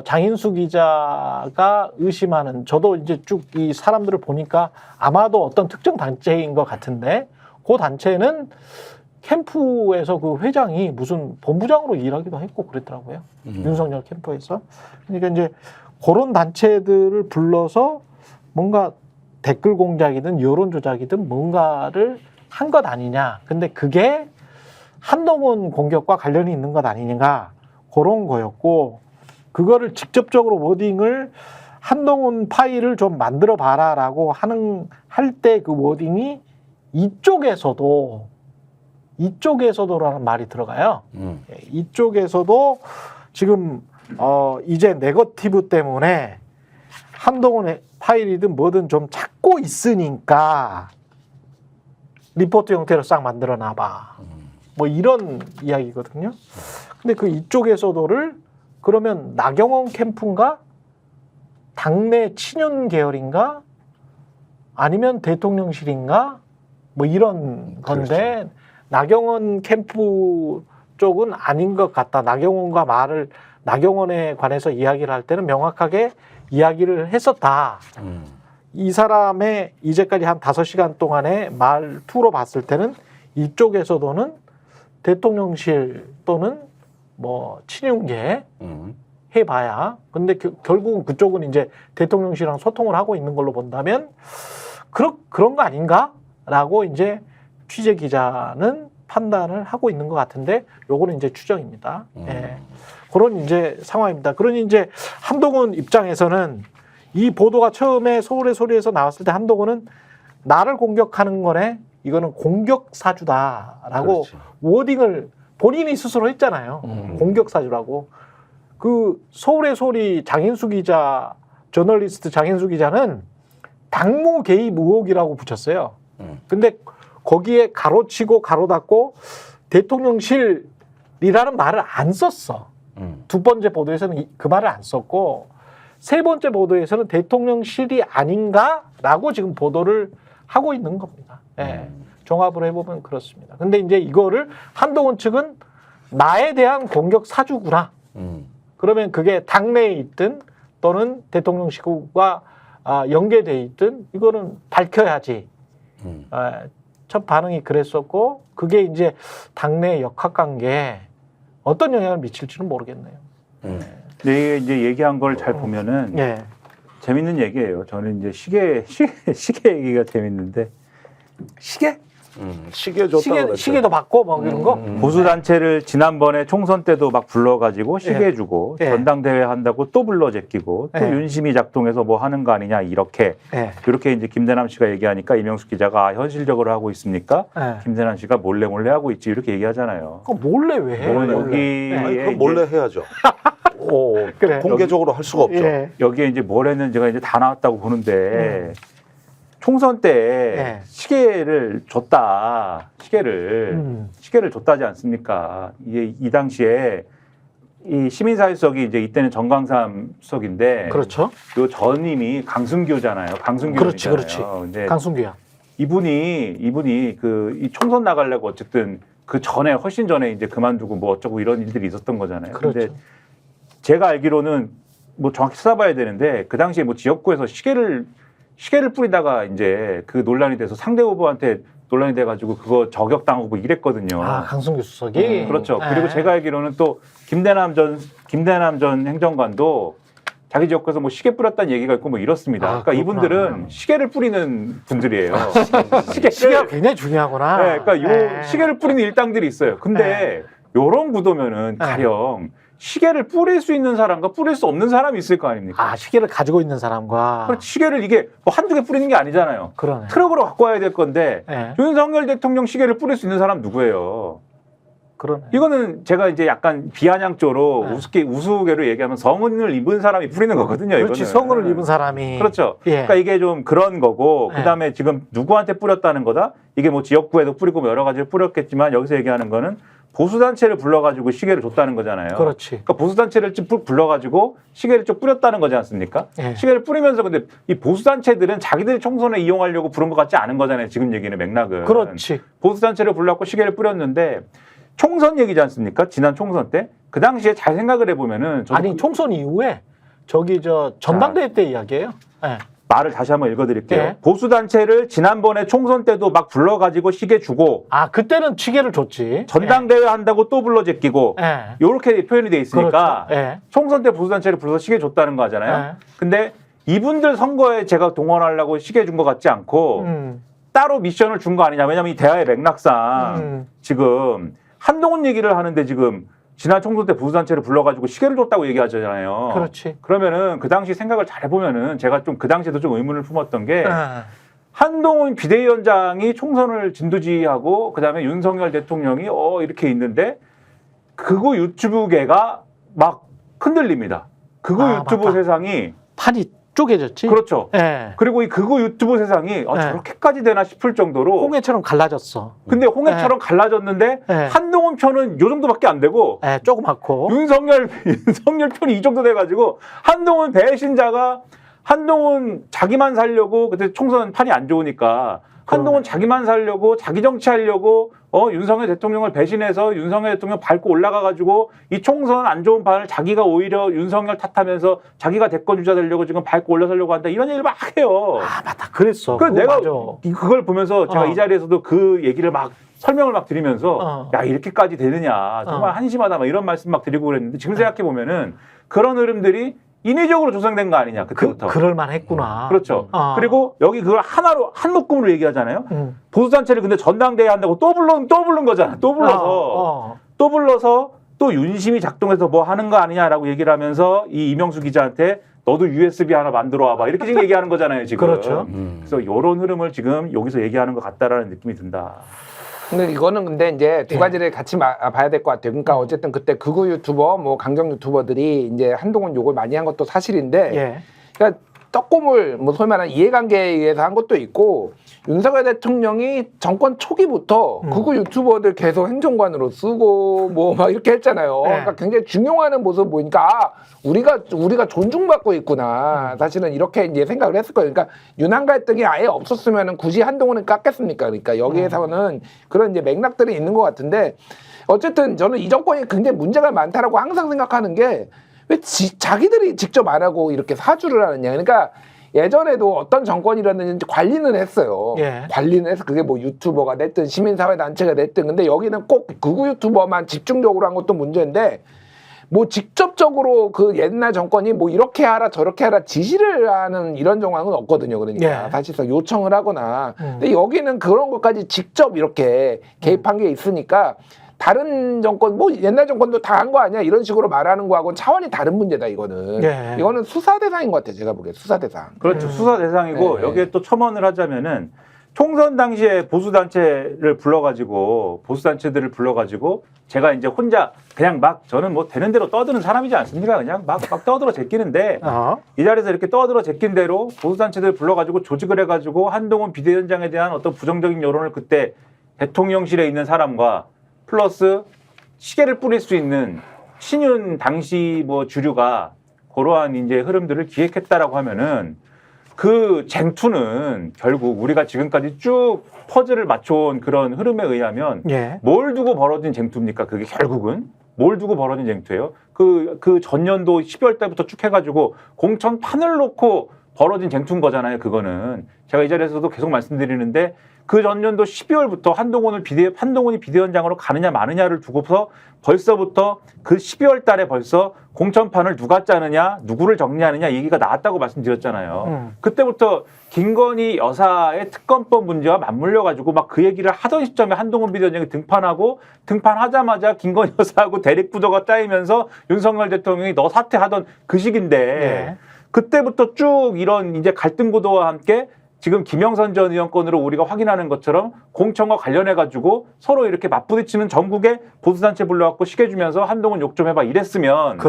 장인수 기자가 의심하는, 저도 이제 쭉 이 사람들을 보니까 아마도 어떤 특정 단체인 것 같은데, 그 단체는 캠프에서 그 회장이 무슨 본부장으로 일하기도 했고 그랬더라고요. 윤석열 캠프에서. 그러니까 이제 그런 단체들을 불러서 뭔가 댓글 공작이든 여론 조작이든 뭔가를 한 것 아니냐. 근데 그게 한동훈 공격과 관련이 있는 것 아니냐. 그런 거였고, 그거를 직접적으로 워딩을 한동훈 파일을 좀 만들어 봐라라고 할 때 그 워딩이 이쪽에서도 이쪽에서도라는 말이 들어가요. 예, 이쪽에서도 지금 이제 네거티브 때문에 한동훈의 파일이든 뭐든 좀 찾고 있으니까 리포트 형태로 싹 만들어 놔봐. 뭐 이런 이야기거든요. 근데 그 이쪽에서도를 그러면 나경원 캠프인가? 당내 친윤 계열인가? 아니면 대통령실인가? 뭐 이런 건데 그렇지. 나경원 캠프 쪽은 아닌 것 같다. 나경원에 관해서 이야기를 할 때는 명확하게 이야기를 했었다. 이 사람의 이제까지 한 5시간 동안의 말투로 봤을 때는 이쪽에서도는 대통령실 또는 뭐 친윤계 해봐야. 근데 결국은 그쪽은 이제 대통령실이랑 소통을 하고 있는 걸로 본다면 그런 거 아닌가? 라고 이제 취재 기자는 판단을 하고 있는 것 같은데 요거는 이제 추정입니다. 예. 그런 이제 상황입니다. 그러니 이제 한동훈 입장에서는 이 보도가 처음에 서울의 소리에서 나왔을 때 한동훈은 나를 공격하는 거네. 이거는 공격 사주다라고 그렇지. 워딩을 본인이 스스로 했잖아요. 공격 사주라고. 그 서울의 소리 장인수 기자, 저널리스트 장인수 기자는 당무 개입 의혹이라고 붙였어요. 근데 거기에 가로치고 가로닫고 대통령실이라는 말을 안 썼어. 두 번째 보도에서는 그 말을 안 썼고 세 번째 보도에서는 대통령실이 아닌가라고 지금 보도를 하고 있는 겁니다. 예. 종합을 해보면 그렇습니다. 근데 이제 이거를 한동훈 측은 나에 대한 공격 사주구나. 그러면 그게 당내에 있든 또는 대통령실과 연계돼 있든 이거는 밝혀야지. 첫 반응이 그랬었고 그게 이제 당내 역학관계에 어떤 영향을 미칠지는 모르겠네요. 네, 이제 얘기한 걸 잘 보면은 네. 재밌는 얘기예요. 저는 이제 시계 얘기가 재밌는데 시계? 시계 줬다 시계도 받고 뭐 이런 거. 보수 단체를 지난번에 총선 때도 막 불러가지고 시계 주고 전당대회 한다고 또 불러 제끼고 또 윤심이 작동해서 뭐 하는 거 아니냐 이렇게 이제 김대남 씨가 얘기하니까 이명숙 기자가 현실적으로 하고 있습니까? 김대남 씨가 몰래 하고 있지 이렇게 얘기하잖아요. 그럼 몰래 왜 해? 여기에 그럼 몰래 해야죠. 그래. 공개적으로 할 수가 없죠. 여기에 이제 뭘 했는지가 이제 다 나왔다고 보는데. 총선 때 시계를 줬다. 시계를 줬다지 않습니까? 이게 이 당시에 이 시민사회수석이 이제 이때는 정광삼 수석인데, 그렇죠. 요 전임이 강승규잖아요. 강승규 그렇지. 근데 강승규야. 이분이 그 이 총선 나가려고 어쨌든 그 전에 훨씬 전에 이제 그만두고 뭐 어쩌고 이런 일들이 있었던 거잖아요. 그렇죠. 근데 제가 알기로는 뭐 정확히 찾아봐야 되는데 그 당시에 뭐 지역구에서 시계를 뿌리다가 이제 그 논란이 돼서 상대 후보한테 논란이 돼가지고 그거 저격당하고 이랬거든요. 강승규 수석이? 그렇죠. 그리고 제가 알기로는 또 김대남 전 행정관도 자기 지역구에서 뭐 시계 뿌렸다는 얘기가 있고 뭐 이렇습니다. 그러니까 이분들은 시계를 뿌리는 분들이에요. 시계가 굉장히 중요하구나. 네, 그러니까 요 시계를 뿌리는 일당들이 있어요. 근데 요런 구도면은 가령 시계를 뿌릴 수 있는 사람과 뿌릴 수 없는 사람이 있을 거 아닙니까? 시계를 가지고 있는 사람과. 그렇지, 시계를 이게 뭐 한두 개 뿌리는 게 아니잖아요. 그러네. 트럭으로 갖고 와야 될 건데 윤석열 대통령 시계를 뿌릴 수 있는 사람 누구예요? 그러네. 이거는 제가 이제 약간 비아냥조로 우스개로 얘기하면 성은을 입은 사람이 뿌리는 거거든요. 그렇지, 이거는. 성은을 입은 사람이. 그렇죠. 그러니까 이게 좀 그런 거고 그다음에 지금 누구한테 뿌렸다는 거다? 이게 뭐 지역구에도 뿌리고 뭐 여러 가지를 뿌렸겠지만 여기서 얘기하는 거는 보수단체를 불러가지고 시계를 줬다는 거잖아요. 그렇지. 그러니까 보수단체를 불러가지고 시계를 좀 뿌렸다는 거지 않습니까? 시계를 뿌리면서 근데 이 보수단체들은 자기들이 총선에 이용하려고 부른 것 같지 않은 거잖아요. 지금 얘기는 맥락은. 그렇지. 보수단체를 불러갖고 시계를 뿌렸는데 총선 얘기지 않습니까? 지난 총선 때. 그 당시에 잘 생각을 해보면은. 총선 이후에 전당대회 때 이야기예요. 말을 다시 한번 읽어드릴게요. 보수단체를 지난번에 총선 때도 막 불러가지고 시계 주고. 그때는 시계를 줬지. 전당대회 한다고 또 불러 제끼고. 요렇게 표현이 돼 있으니까. 그렇죠. 총선 때 보수단체를 불러서 시계 줬다는 거 하잖아요. 근데 이분들 선거에 제가 동원하려고 시계 준 것 같지 않고 따로 미션을 준 거 아니냐. 왜냐면 이 대화의 맥락상 지금 한동훈 얘기를 하는데 지금 지난 총선 때 보수단체를 불러가지고 시계를 줬다고 얘기하잖아요. 그렇지. 그러면은 그 당시 생각을 잘 해보면은 제가 좀 그 당시에도 좀 의문을 품었던 게 한동훈 비대위원장이 총선을 진두지휘하고 그다음에 윤석열 대통령이 이렇게 있는데 극우 유튜브계가 막 흔들립니다. 극우 유튜브 맞다. 세상이 판이 쪼개졌지. 그렇죠. 예. 그리고 이 극우 유튜브 세상이 저렇게까지 되나 싶을 정도로 홍해처럼 갈라졌어. 근데 홍해처럼 갈라졌는데 예. 한동훈 편은 요 정도밖에 안 되고 예, 조그맣고. 윤석열 편이 이 정도 돼가지고 한동훈 배신자가 한동훈 자기만 살려고 그때 총선 판이 안 좋으니까 한동훈 자기만 살려고 자기 정치하려고 윤석열 대통령을 배신해서 윤석열 대통령 밟고 올라가가지고 이 총선 안 좋은 판을 자기가 오히려 윤석열 탓하면서 자기가 대권 주자 되려고 지금 밟고 올라서려고 한다 이런 얘기를 막 해요. 아, 맞다. 그랬어. 그 내가 맞아. 그걸 보면서 제가 이 자리에서도 그 얘기를 막 설명을 막 드리면서 야 이렇게까지 되느냐 정말 한심하다 막 이런 말씀 막 드리고 그랬는데 지금 생각해 보면은 그런 흐름들이 인위적으로 조성된 거 아니냐 그때부터. 그럴만 했구나. 그렇죠. 그리고 여기 그걸 하나로 한 묶음으로 얘기하잖아요. 보수단체를 근데 전당대회 한다고 또 부른 거잖아. 또 불러서 또 윤심이 작동해서 뭐 하는 거 아니냐라고 얘기를 하면서 이 이명수 기자한테 너도 USB 하나 만들어 와봐 이렇게 지금 얘기하는 거잖아요 지금. 그렇죠. 그래서 이런 흐름을 지금 여기서 얘기하는 것 같다라는 느낌이 든다. 근데 이거는 근데 이제 두 가지를 같이 봐야 될 것 같아요. 그러니까 어쨌든 그때 극우 유튜버, 뭐 강경 유튜버들이 이제 한동훈 욕을 많이 한 것도 사실인데, 그러니까 떡고물, 뭐 소위 말하는 이해관계에 의해서 한 것도 있고, 윤석열 대통령이 정권 초기부터 극우 유튜버들 계속 행정관으로 쓰고 뭐 막 이렇게 했잖아요. 그러니까 굉장히 중용하는 모습 보니까 우리가 존중받고 있구나. 사실은 이렇게 이제 생각을 했을 거예요. 그러니까 윤한 갈등이 아예 없었으면은 굳이 한동훈을 깎겠습니까? 그러니까 여기에서는 그런 이제 맥락들이 있는 것 같은데 어쨌든 저는 이 정권이 굉장히 문제가 많다라고 항상 생각하는 게 왜 자기들이 직접 안 하고 이렇게 사주를 하느냐. 그러니까 예전에도 어떤 정권이라든지 관리는 했어요. 관리는 해서 그게 뭐 유튜버가 됐든 시민사회단체가 됐든 근데 여기는 꼭 극우 유튜버만 집중적으로 한 것도 문제인데 뭐 직접적으로 그 옛날 정권이 뭐 이렇게 하라 저렇게 하라 지시를 하는 이런 정황은 없거든요. 그러니까 사실상 요청을 하거나 근데 여기는 그런 것까지 직접 이렇게 개입한 게 있으니까 다른 정권 뭐 옛날 정권도 다 한 거 아니야 이런 식으로 말하는 거하고는 차원이 다른 문제다 이거는. 이거는 수사 대상인 것 같아요. 제가 보기에 수사 대상. 그렇죠. 수사 대상이고 여기에 또 첨언을 하자면은 총선 당시에 보수단체들을 불러가지고 제가 이제 혼자 그냥 막 저는 뭐 되는 대로 떠드는 사람이지 않습니까? 그냥 막 떠들어 제끼는데 이 자리에서 이렇게 떠들어 제낀 대로 보수단체들을 불러가지고 조직을 해가지고 한동훈 비대위원장에 대한 어떤 부정적인 여론을 그때 대통령실에 있는 사람과 플러스 시계를 뿌릴 수 있는 신윤 당시 뭐 주류가 그러한 이제 흐름들을 기획했다라고 하면은 그 쟁투는 결국 우리가 지금까지 쭉 퍼즐을 맞춰온 그런 흐름에 의하면 뭘 두고 벌어진 쟁투입니까? 그게 결국은 뭘 두고 벌어진 쟁투예요? 그 전년도 12월 달부터 쭉 해가지고 공천판을 놓고 벌어진 쟁투인 거잖아요. 그거는 제가 이 자리에서도 계속 말씀드리는데 그 전년도 12월부터 한동훈이 비대위원장으로 가느냐 마느냐를 두고서 벌써부터 그 12월 달에 벌써 공천판을 누가 짜느냐 누구를 정리하느냐 얘기가 나왔다고 말씀드렸잖아요. 그때부터 김건희 여사의 특검법 문제와 맞물려 가지고 막 그 얘기를 하던 시점에 한동훈 비대위원장이 등판하자마자 김건희 여사하고 대립 구도가 짜이면서 윤석열 대통령이 너 사퇴하던 그 시기인데 그때부터 쭉 이런 이제 갈등 구도와 함께 지금 김영선 전 의원 건으로 우리가 확인하는 것처럼 공천과 관련해가지고 서로 이렇게 맞부딪히는 전국에 보수단체 불러갖고 시계 주면서 한동훈 욕 좀 해봐 이랬으면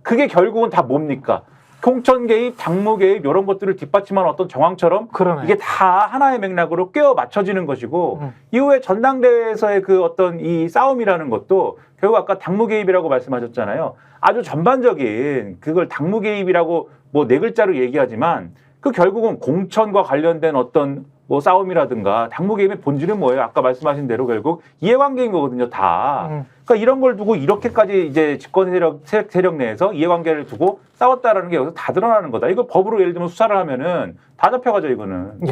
그게 결국은 다 뭡니까? 공천 개입, 당무 개입 이런 것들을 뒷받침하는 어떤 정황처럼 이게 다 하나의 맥락으로 꿰어 맞춰지는 것이고 이후에 전당대회에서의 그 어떤 이 싸움이라는 것도 결국 아까 당무 개입이라고 말씀하셨잖아요. 아주 전반적인 그걸 당무 개입이라고 뭐 네 글자로 얘기하지만 그 결국은 공천과 관련된 어떤 뭐 싸움이라든가 당무 개입의 본질은 뭐예요? 아까 말씀하신 대로 결국 이해관계인 거거든요, 다. 그러니까 이런 걸 두고 이렇게까지 이제 집권 세력 내에서 이해관계를 두고 싸웠다라는 게 여기서 다 드러나는 거다. 이거 법으로 예를 들면 수사를 하면은 다 잡혀가죠, 이거는.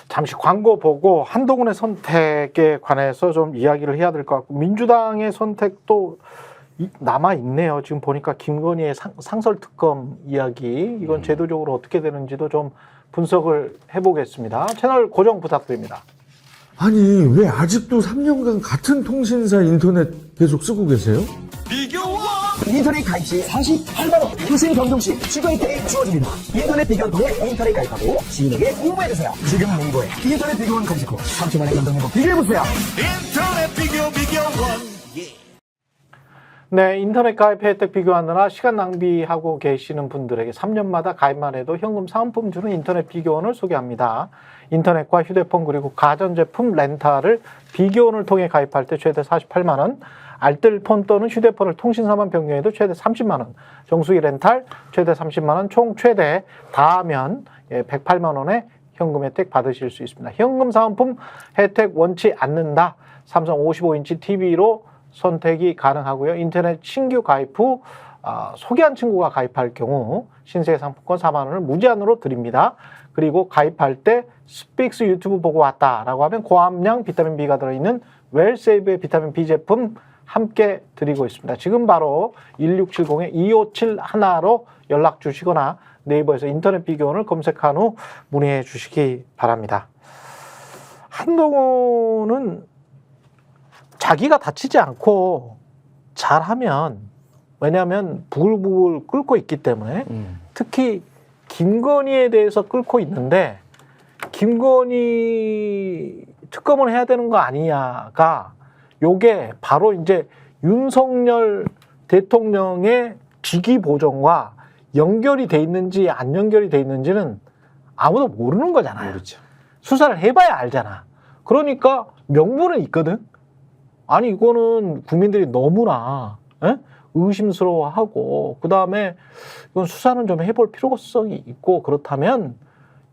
잠시 광고 보고 한동훈의 선택에 관해서 좀 이야기를 해야 될 것 같고 민주당의 선택도 남아 있네요. 지금 보니까 김건희의 상설특검 이야기 이건 제도적으로 어떻게 되는지도 좀 분석을 해보겠습니다. 채널 고정 부탁드립니다. 아니 왜 아직도 3년간 같은 통신사 인터넷 계속 쓰고 계세요? 인터넷 가입 시 48만원 무신 경종시 추가 혜택이 주어집니다. 인터넷 비교원 통해 인터넷 가입하고 시민에게 홍보해주세요. 지금 네이버에 인터넷 비교원 검색 후 3초만에 감동 행복 비교해보세요. 인터넷 비교원. 네, 인터넷 가입 혜택 비교하느라 시간 낭비하고 계시는 분들에게 3년마다 가입만 해도 현금 사은품 주는 인터넷 비교원을 소개합니다. 인터넷과 휴대폰 그리고 가전제품 렌탈을 비교원을 통해 가입할 때 최대 48만 원, 알뜰폰 또는 휴대폰을 통신사만 변경해도 최대 30만 원, 정수기 렌탈 최대 30만 원, 총 최대 다 하면 108만 원의 현금 혜택 받으실 수 있습니다. 현금 사은품 혜택 원치 않는다. 삼성 55인치 TV로 선택이 가능하고요. 인터넷 신규 가입 후 소개한 친구가 가입할 경우 신세계 상품권 4만 원을 무제한으로 드립니다. 그리고 가입할 때 스픽스 유튜브 보고 왔다라고 하면 고함량 비타민 B가 들어있는 웰세이브의 비타민 B 제품 함께 드리고 있습니다. 지금 바로 1670-2571로 연락 주시거나 네이버에서 인터넷 비교원을 검색한 후 문의해 주시기 바랍니다. 한동훈은 자기가 다치지 않고 잘하면, 왜냐하면 부글부글 끓고 있기 때문에 특히 김건희에 대해서 끓고 있는데, 김건희 특검을 해야 되는 거 아니냐가 요게 바로 이제 윤석열 대통령의 직위 보정과 연결이 돼 있는지 안 연결이 돼 있는지는 아무도 모르는 거잖아요. 그렇죠. 수사를 해봐야 알잖아. 그러니까 명분은 있거든. 아니 이거는 국민들이 너무나 의심스러워하고, 그 다음에 이건 수사는 좀 해볼 필요성이 있고, 그렇다면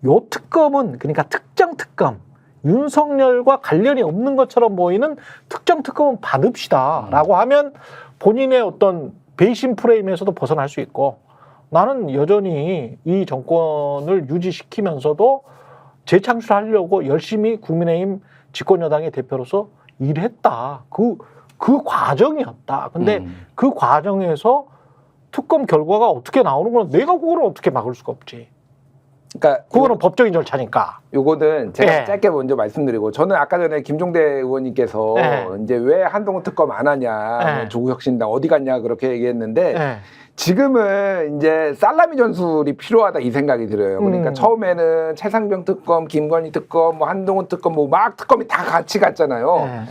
요 특검은, 그러니까 특정 특검, 윤석열과 관련이 없는 것처럼 보이는 특정 특검은 받읍시다 라고 하면 본인의 어떤 배신 프레임에서도 벗어날 수 있고, 나는 여전히 이 정권을 유지시키면서도 재창출하려고 열심히 국민의힘 집권여당의 대표로서 일했다. 그 과정이었다. 근데 그 과정에서 특검 결과가 어떻게 나오는 건 내가 그거를 어떻게 막을 수가 없지. 그러니까 그거는 법적인 절차니까. 요거는 제가 네. 짧게 먼저 말씀드리고, 저는 아까 전에 김종대 의원님께서 네. 이제 왜 한동훈 특검 안 하냐, 네. 조국혁신당 어디 갔냐 그렇게 얘기했는데 네. 지금은 이제 살라미 전술이 필요하다 이 생각이 들어요. 그러니까 처음에는 최상병 특검, 김건희 특검, 뭐 한동훈 특검, 뭐 막 특검이 다 같이 갔잖아요. 네.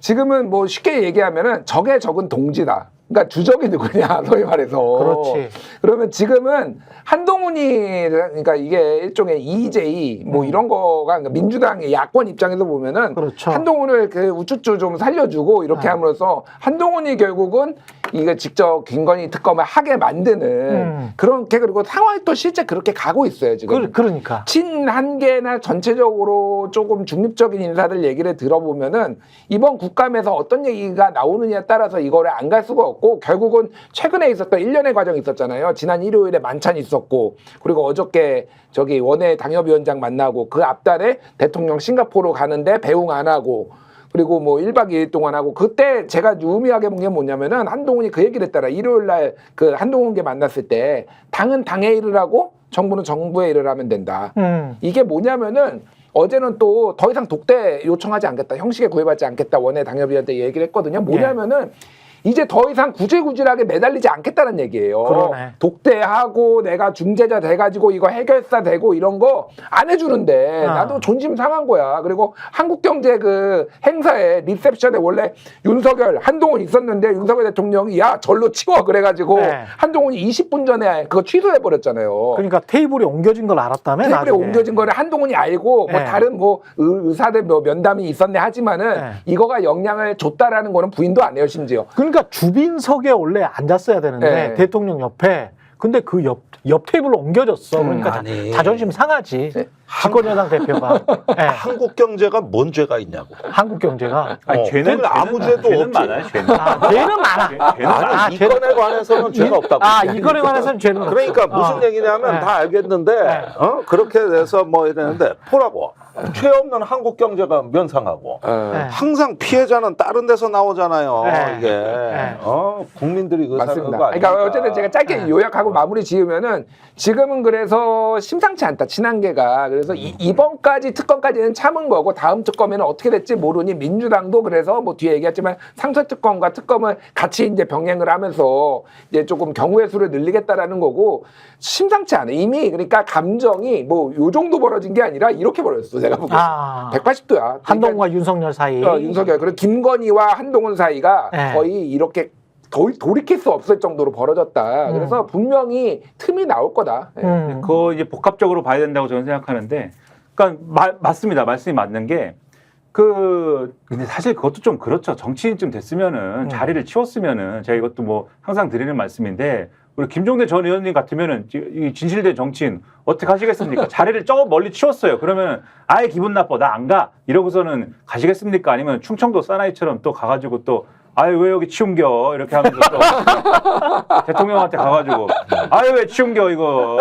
지금은 뭐 쉽게 얘기하면은 적의 적은 동지다. 그러니까 주적이 누구냐, 소위 말해서. 그렇지. 그러면 지금은 한동훈이, 그러니까 이게 일종의 EJ 뭐 이런 거가, 그러니까 민주당의 야권 입장에서 보면은 그렇죠. 한동훈을 그 우쭈쭈 좀 살려주고 이렇게 함으로써 한동훈이 결국은 이거 직접 김건희 특검을 하게 만드는 그렇게, 그리고 상황이 또 실제 그렇게 가고 있어요, 지금. 그러니까. 친한계나 전체적으로 조금 중립적인 인사들 얘기를 들어보면은 이번 국감에서 어떤 얘기가 나오느냐에 따라서 이거를 안 갈 수가 없고, 결국은 최근에 있었던 일련의 과정이 있었잖아요. 지난 일요일에 만찬이 있었고, 그리고 어저께 저기 원외 당협위원장 만나고, 그 앞달에 대통령 싱가포르 가는데 배웅 안 하고, 그리고 뭐 1박 2일 동안 하고, 그때 제가 유의미하게 본 게 뭐냐면은 한동훈이 그 얘기를 했더라. 일요일 날 그 한동훈께 만났을 때 당은 당의 일을 하고 정부는 정부의 일을 하면 된다. 이게 뭐냐면은 어제는 또 더 이상 독대 요청하지 않겠다, 형식에 구애받지 않겠다, 원외 당협위원한테 얘기를 했거든요. 뭐냐면은 이제 더 이상 구질구질하게 매달리지 않겠다는 얘기예요. 그러네. 독대하고 내가 중재자 돼가지고 이거 해결사 되고 이런 거 안 해주는데 나도 존심 상한 거야. 그리고 한국경제 그 행사에 리셉션에 원래 윤석열, 한동훈 있었는데 윤석열 대통령이 야 절로 치워 그래가지고 한동훈이 20분 전에 그거 취소해버렸잖아요. 그러니까 테이블이 옮겨진 걸 알았다며. 테이블에 나중에. 옮겨진 거를 한동훈이 알고 뭐 다른 뭐 의사들 뭐 면담이 있었네 하지만은 이거가 영향을 줬다라는 거는 부인도 안 해요, 심지어. 그러니까 주빈석에 원래 앉았어야 되는데 대통령 옆에, 근데 그 옆 테이블로 옮겨졌어. 그러니까 아니. 자존심 상하지. 집권여당 대표가. 한국 경제가 뭔 죄가 있냐고. 한국 경제가. 아니, 죄는 아무 죄도 죄는 없지. 많아요. 죄는. 죄는 많아. 죄는 많아. 아니, 이건에 관해서는 죄가 없다고. 이거에 관해서는 죄는 그러니까 없어. 무슨 얘기냐면 다 알겠는데 그렇게 돼서 뭐 이랬는데 보라고. 죄 없는 한국 경제가 면상하고 항상 피해자는 다른 데서 나오잖아요. 이게 국민들이 그 맞습니다. 사는 거 그러니까 어쨌든 제가 짧게 요약하고 마무리 지으면은 지금은 그래서 심상치 않다 친한계가. 그래서 이번까지 특검까지는 참은 거고 다음 특검에는 어떻게 될지 모르니 민주당도 그래서 뭐 뒤에 얘기했지만 상설 특검과 특검을 같이 이제 병행을 하면서 이제 조금 경우의 수를 늘리겠다라는 거고 심상치 않아. 이미 그러니까 감정이 뭐 요 정도 벌어진 게 아니라 이렇게 벌어졌어. 내가 보기엔 180도야. 한동훈과 윤석열 사이. 윤석열 그리고 김건희와 한동훈 사이가 거의 이렇게 돌이킬 수 없을 정도로 벌어졌다. 그래서 분명히 틈이 나올 거다. 그거 이제 복합적으로 봐야 된다고 저는 생각하는데, 그러니까 맞습니다. 말씀이 맞는 게 근데 사실 그것도 좀 그렇죠. 정치인쯤 됐으면은 자리를 치웠으면은 제가 이것도 뭐 항상 드리는 말씀인데. 우리 김종대 전 의원님 같으면은 이 진실된 정치인 어떻게 하시겠습니까? 자리를 저 멀리 치웠어요. 그러면 아예 기분 나빠 나 안 가 이러고서는 가시겠습니까? 아니면 충청도 사나이처럼 또 가가지고 또 아유 왜 여기 치움겨 이렇게 하면서 또 대통령한테 가가지고 아유 왜 치움겨 이거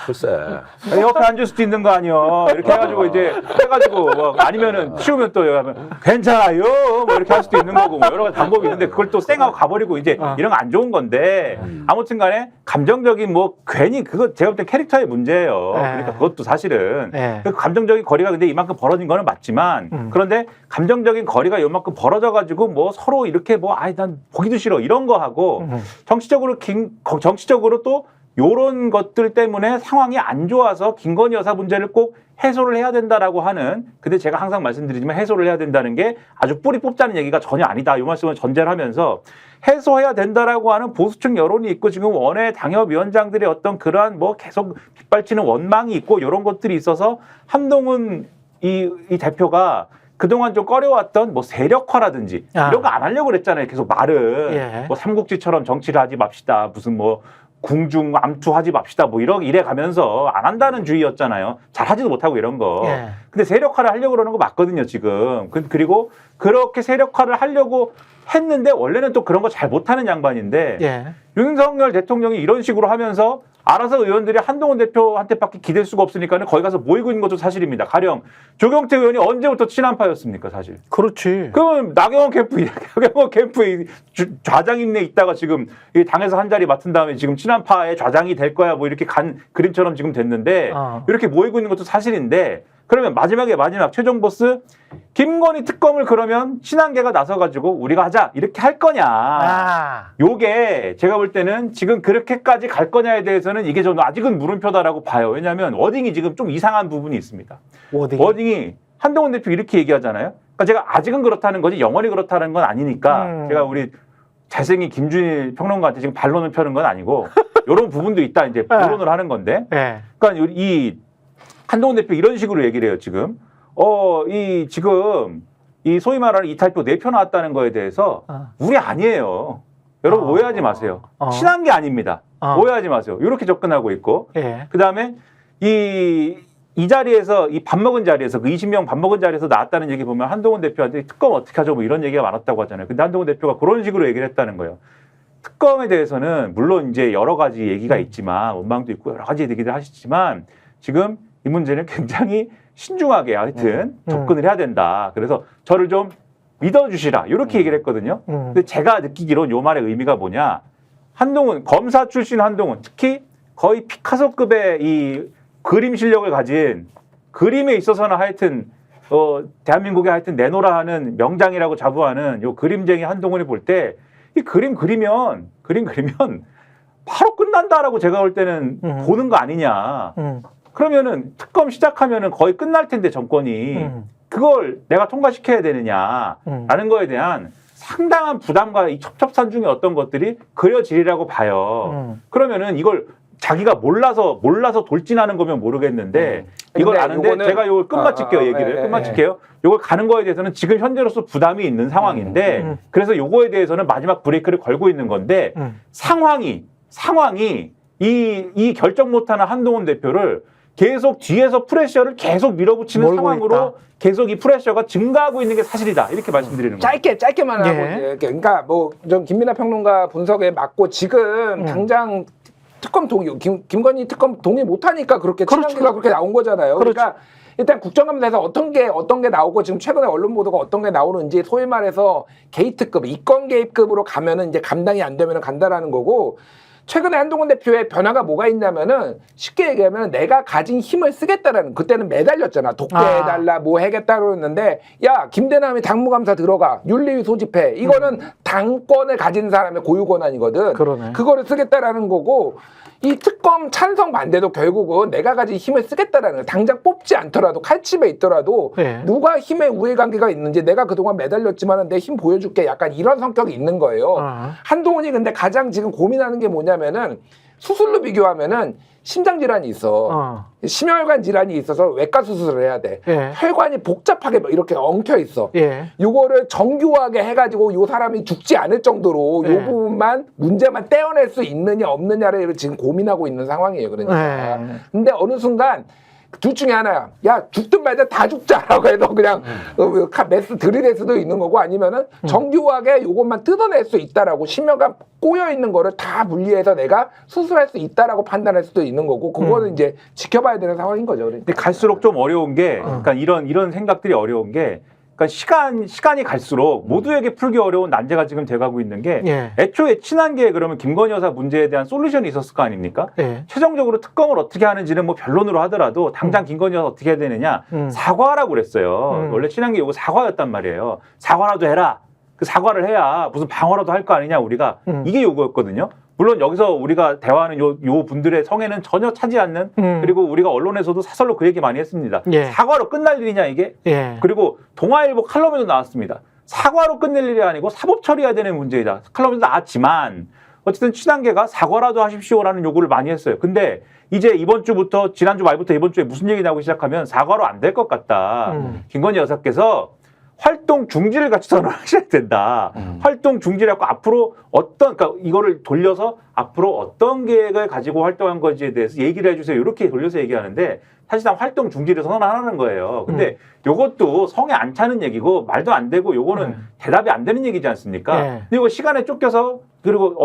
글쎄 옆에 앉을 수도 있는 거 아니요 이렇게 해가지고 이제 해가지고 뭐 아니면은 치우면 또 하면 괜찮아요 뭐 이렇게 할 수도 있는 거고 뭐 여러 가지 방법이 있는데 그걸 또 쌩하고 가버리고 이제 이런 거 안 좋은 건데 아무튼간에 감정적인 뭐 괜히 그거 제가 볼 땐 캐릭터의 문제예요. 그러니까 그것도 사실은 그 감정적인 거리가 근데 이만큼 벌어진 거는 맞지만 그런데 감정적인 거리가 이만큼 벌어져 가지고 뭐 서로 이렇게 뭐 아이 난 보기도 싫어 이런 거 하고 정치적으로 또 요런 것들 때문에 상황이 안 좋아서 김건희 여사 문제를 꼭 해소를 해야 된다라고 하는 근데 제가 항상 말씀드리지만 해소를 해야 된다는 게 아주 뿌리 뽑자는 얘기가 전혀 아니다. 이 말씀을 전제를 하면서 해소해야 된다라고 하는 보수층 여론이 있고 지금 원외 당협위원장들의 어떤 그러한 뭐 계속 빗발치는 원망이 있고 이런 것들이 있어서 한동훈 이 대표가 그동안 좀 꺼려왔던 뭐 세력화라든지 이런 거 안 하려고 그랬잖아요. 계속 말은 뭐 삼국지처럼 정치를 하지 맙시다. 무슨 뭐 궁중 암투하지 맙시다. 뭐 이래 가면서 안 한다는 주의였잖아요. 잘 하지도 못하고 이런 거. 근데 세력화를 하려고 그러는 거 맞거든요, 지금. 그리고 그렇게 세력화를 하려고 했는데 원래는 또 그런 거 잘 못하는 양반인데 윤석열 대통령이 이런 식으로 하면서 알아서 의원들이 한동훈 대표한테밖에 기댈 수가 없으니까는 거기 가서 모이고 있는 것도 사실입니다. 가령 조경태 의원이 언제부터 친한파였습니까, 사실? 그렇지. 그러면 나경원 캠프에 좌장임내 있다가 지금 이 당에서 한 자리 맡은 다음에 지금 친한파의 좌장이 될 거야 뭐 이렇게 간 그림처럼 지금 됐는데 이렇게 모이고 있는 것도 사실인데 그러면 마지막 최종 보스 김건희 특검을 그러면 친한계가 나서가지고 우리가 하자 이렇게 할 거냐. 요게 제가 볼 때는 지금 그렇게까지 갈 거냐에 대해서는 이게 좀 아직은 물음표다라고 봐요. 왜냐하면 워딩이 지금 좀 이상한 부분이 있습니다. 워딩이 한동훈 대표 이렇게 얘기하잖아요. 그러니까 제가 아직은 그렇다는 거지 영원히 그렇다는 건 아니니까 제가 우리 잘생긴 김준일 평론가한테 지금 반론을 펴는 건 아니고 이런 부분도 있다 이제 반론을 하는 건데 그러니까 이 한동훈 대표 이런 식으로 얘기를 해요, 지금. 지금 이 소위 말하는 이탈표 4표 나왔다는 거에 대해서 우리 아니에요. 여러분 오해하지 마세요. 친한 게 아닙니다. 오해하지 마세요. 이렇게 접근하고 있고. 그 다음에 이 자리에서 이 밥 먹은 자리에서 그 20명 밥 먹은 자리에서 나왔다는 얘기 보면 한동훈 대표한테 특검 어떻게 하죠? 뭐 이런 얘기가 많았다고 하잖아요. 근데 한동훈 대표가 그런 식으로 얘기를 했다는 거예요. 특검에 대해서는 물론 이제 여러 가지 얘기가 있지만 원망도 있고 여러 가지 얘기들 하시지만 지금 이 문제는 굉장히 신중하게 하여튼 접근을 해야 된다. 그래서 저를 좀 믿어주시라. 이렇게 얘기를 했거든요. 근데 제가 느끼기로는 요 말의 의미가 뭐냐. 한동훈, 검사 출신 한동훈, 특히 거의 피카소급의 이 그림 실력을 가진 그림에 있어서는 하여튼 대한민국에 하여튼 내노라 하는 명장이라고 자부하는 요 그림쟁이 한동훈이 볼 때 이 그림 그리면 바로 끝난다라고 제가 볼 때는 보는 거 아니냐. 그러면은 특검 시작하면은 거의 끝날 텐데 정권이 그걸 내가 통과시켜야 되느냐라는 거에 대한 상당한 부담과 이 첩첩산중의 어떤 것들이 그려지리라고 봐요. 그러면은 이걸 자기가 몰라서 돌진하는 거면 모르겠는데 이걸 아는데 제가 이걸 끝마칠게요 얘기를 끝마칠게요. 이걸 가는 거에 대해서는 지금 현재로서 부담이 있는 상황인데 그래서 요거에 대해서는 마지막 브레이크를 걸고 있는 건데 상황이 이 결정 못하는 한동훈 대표를 계속 뒤에서 프레셔를 계속 밀어붙이는 상황으로 계속 이 프레셔가 증가하고 있는 게 사실이다. 이렇게 말씀드리는 거예요. 짧게만 하고 그러니까 뭐 좀 김민하 평론가 분석에 맞고 지금 당장 특검 동의, 김건희 특검 동의 못하니까 그렇게 그렇죠. 친한계가 그렇게 나온 거잖아요. 그렇죠. 그러니까 일단 국정감사에서 어떤 게 나오고 지금 최근에 언론 보도가 어떤 게 나오는지 소위 말해서 게이트급, 이권 개입급으로 가면은 이제 감당이 안 되면은 간다라는 거고 최근에 한동훈 대표의 변화가 뭐가 있냐면은 쉽게 얘기하면 내가 가진 힘을 쓰겠다라는 그때는 매달렸잖아. 독재해달라 뭐 해겠다 그러는데 야 김대남이 당무감사 들어가 윤리위 소집해 이거는 당권을 가진 사람의 고유 권한이거든. 그러네. 그거를 쓰겠다라는 거고 이 특검 찬성 반대도 결국은 내가 가진 힘을 쓰겠다라는 거야. 당장 뽑지 않더라도 칼집에 있더라도 네. 누가 힘의 우애관계가 있는지 내가 그동안 매달렸지만 내 힘 보여줄게 약간 이런 성격이 있는 거예요. 한동훈이 근데 가장 지금 고민하는 게 뭐냐면은 수술로 비교하면은 심장 질환이 있어. 심혈관 질환이 있어서 외과 수술을 해야 돼. 예. 혈관이 복잡하게 막 이렇게 엉켜 있어. 예. 요거를 정교하게 해가지고 요 사람이 죽지 않을 정도로 예. 요 부분만 문제만 떼어낼 수 있느냐 없느냐를 지금 고민하고 있는 상황이에요. 그러니까. 예. 근데 어느 순간 둘 중에 하나야. 야 죽든 말든 다 죽자라고 해서 그냥 메스 들이댈 수도 있는 거고 아니면은 정교하게 요것만 뜯어낼 수 있다라고 심혈관 꼬여 있는 거를 다 분리해서 내가 수술할 수 있다라고 판단할 수도 있는 거고 그거는 이제 지켜봐야 되는 상황인 거죠. 그러니까. 근데 갈수록 좀 어려운 게, 그러니까 이런 생각들이 어려운 게, 그러니까 시간이 갈수록 모두에게 풀기 어려운 난제가 지금 돼가고 있는 게 예. 애초에 친한계에 그러면 김건희 여사 문제에 대한 솔루션이 있었을 거 아닙니까? 예. 최종적으로 특검을 어떻게 하는지는 뭐 변론으로 하더라도 당장 김건희 여사 어떻게 해야 되느냐 사과하라고 그랬어요. 원래 친한계 요구 사과였단 말이에요. 사과라도 해라. 그 사과를 해야 무슨 방어라도 할 거 아니냐 우리가 이게 요구였거든요. 물론 여기서 우리가 대화하는 요 분들의 성에는 전혀 차지 않는 그리고 우리가 언론에서도 사설로 그 얘기 많이 했습니다. 예. 사과로 끝날 일이냐 이게? 예. 그리고 동아일보 칼럼에도 나왔습니다. 사과로 끝낼 일이 아니고 사법 처리해야 되는 문제이다. 칼럼에도 나왔지만 어쨌든 친한계가 사과라도 하십시오라는 요구를 많이 했어요. 근데 이제 이번 주부터 지난주 말부터 이번 주에 무슨 얘기 나오기 시작하면 사과로 안 될 것 같다. 김건희 여사께서 활동 중지를 같이 선언하셔야 된다. 활동 중지라고 앞으로 그러니까 이거를 돌려서 앞으로 어떤 계획을 가지고 활동한 건지에 대해서 얘기를 해주세요. 이렇게 돌려서 얘기하는데 사실상 활동 중지를 선언하는 거예요. 근데 요것도 성에 안 차는 얘기고 말도 안 되고 요거는 대답이 안 되는 얘기지 않습니까? 근데 이거 시간에 쫓겨서 그리고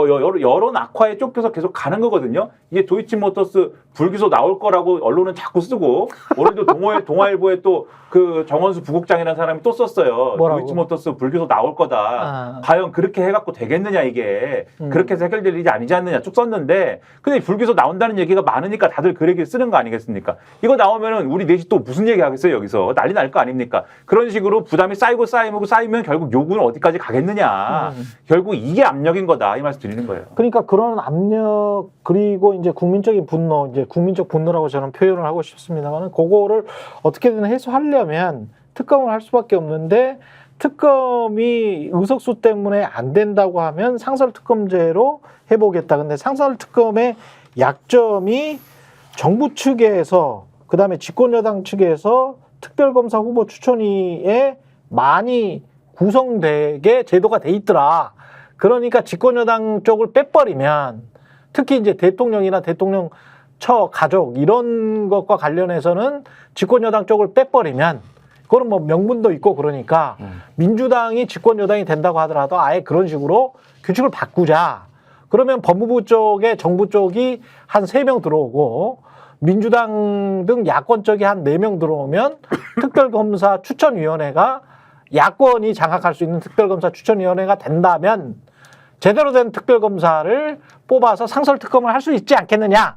여론 악화에 쫓겨서 계속 가는 거거든요. 이게 도이치모터스 불기소 나올 거라고 언론은 자꾸 쓰고 오늘도 동아일보에 또 그 정원수 부국장이라는 사람이 또 썼어요. 뭐라고? 도이치모터스 불기소 나올 거다. 과연 그렇게 해갖고 되겠느냐 이게. 그렇게 해서 해결될 일이 아니지 않느냐 쭉 썼는데 근데 불기소 나온다는 얘기가 많으니까 다들 그 얘기를 쓰는 거 아니겠습니까? 이거 나오면은 우리 넷이 또 무슨 얘기 하겠어요 여기서. 난리 날 거 아닙니까? 그런 식으로 부담이 쌓이면 결국 요구는 어디까지 가겠느냐. 결국 이게 압력인 거다. 이 말씀 드리는 거예요. 그러니까 그런 압력 그리고 이제 국민적인 분노, 이제 국민적 분노라고 저는 표현을 하고 싶습니다만 그거를 어떻게든 해소하려면 특검을 할 수밖에 없는데 특검이 의석수 때문에 안 된다고 하면 상설특검제로 해보겠다. 근데 상설특검의 약점이 정부 측에서 그다음에 집권여당 측에서 특별검사 후보 추천위에 많이 구성되게 제도가 돼 있더라. 그러니까 집권여당 쪽을 빼버리면 특히 이제 대통령이나 대통령 처 가족 이런 것과 관련해서는 집권여당 쪽을 빼버리면 그거는 뭐 명분도 있고 그러니까 민주당이 집권여당이 된다고 하더라도 아예 그런 식으로 규칙을 바꾸자. 그러면 법무부 쪽에 정부 쪽이 한 3명 들어오고 민주당 등 야권 쪽이 한 4명 들어오면 특별검사 추천위원회가 야권이 장악할 수 있는 특별검사 추천위원회가 된다면 제대로 된 특별검사를 뽑아서 상설특검을 할 수 있지 않겠느냐.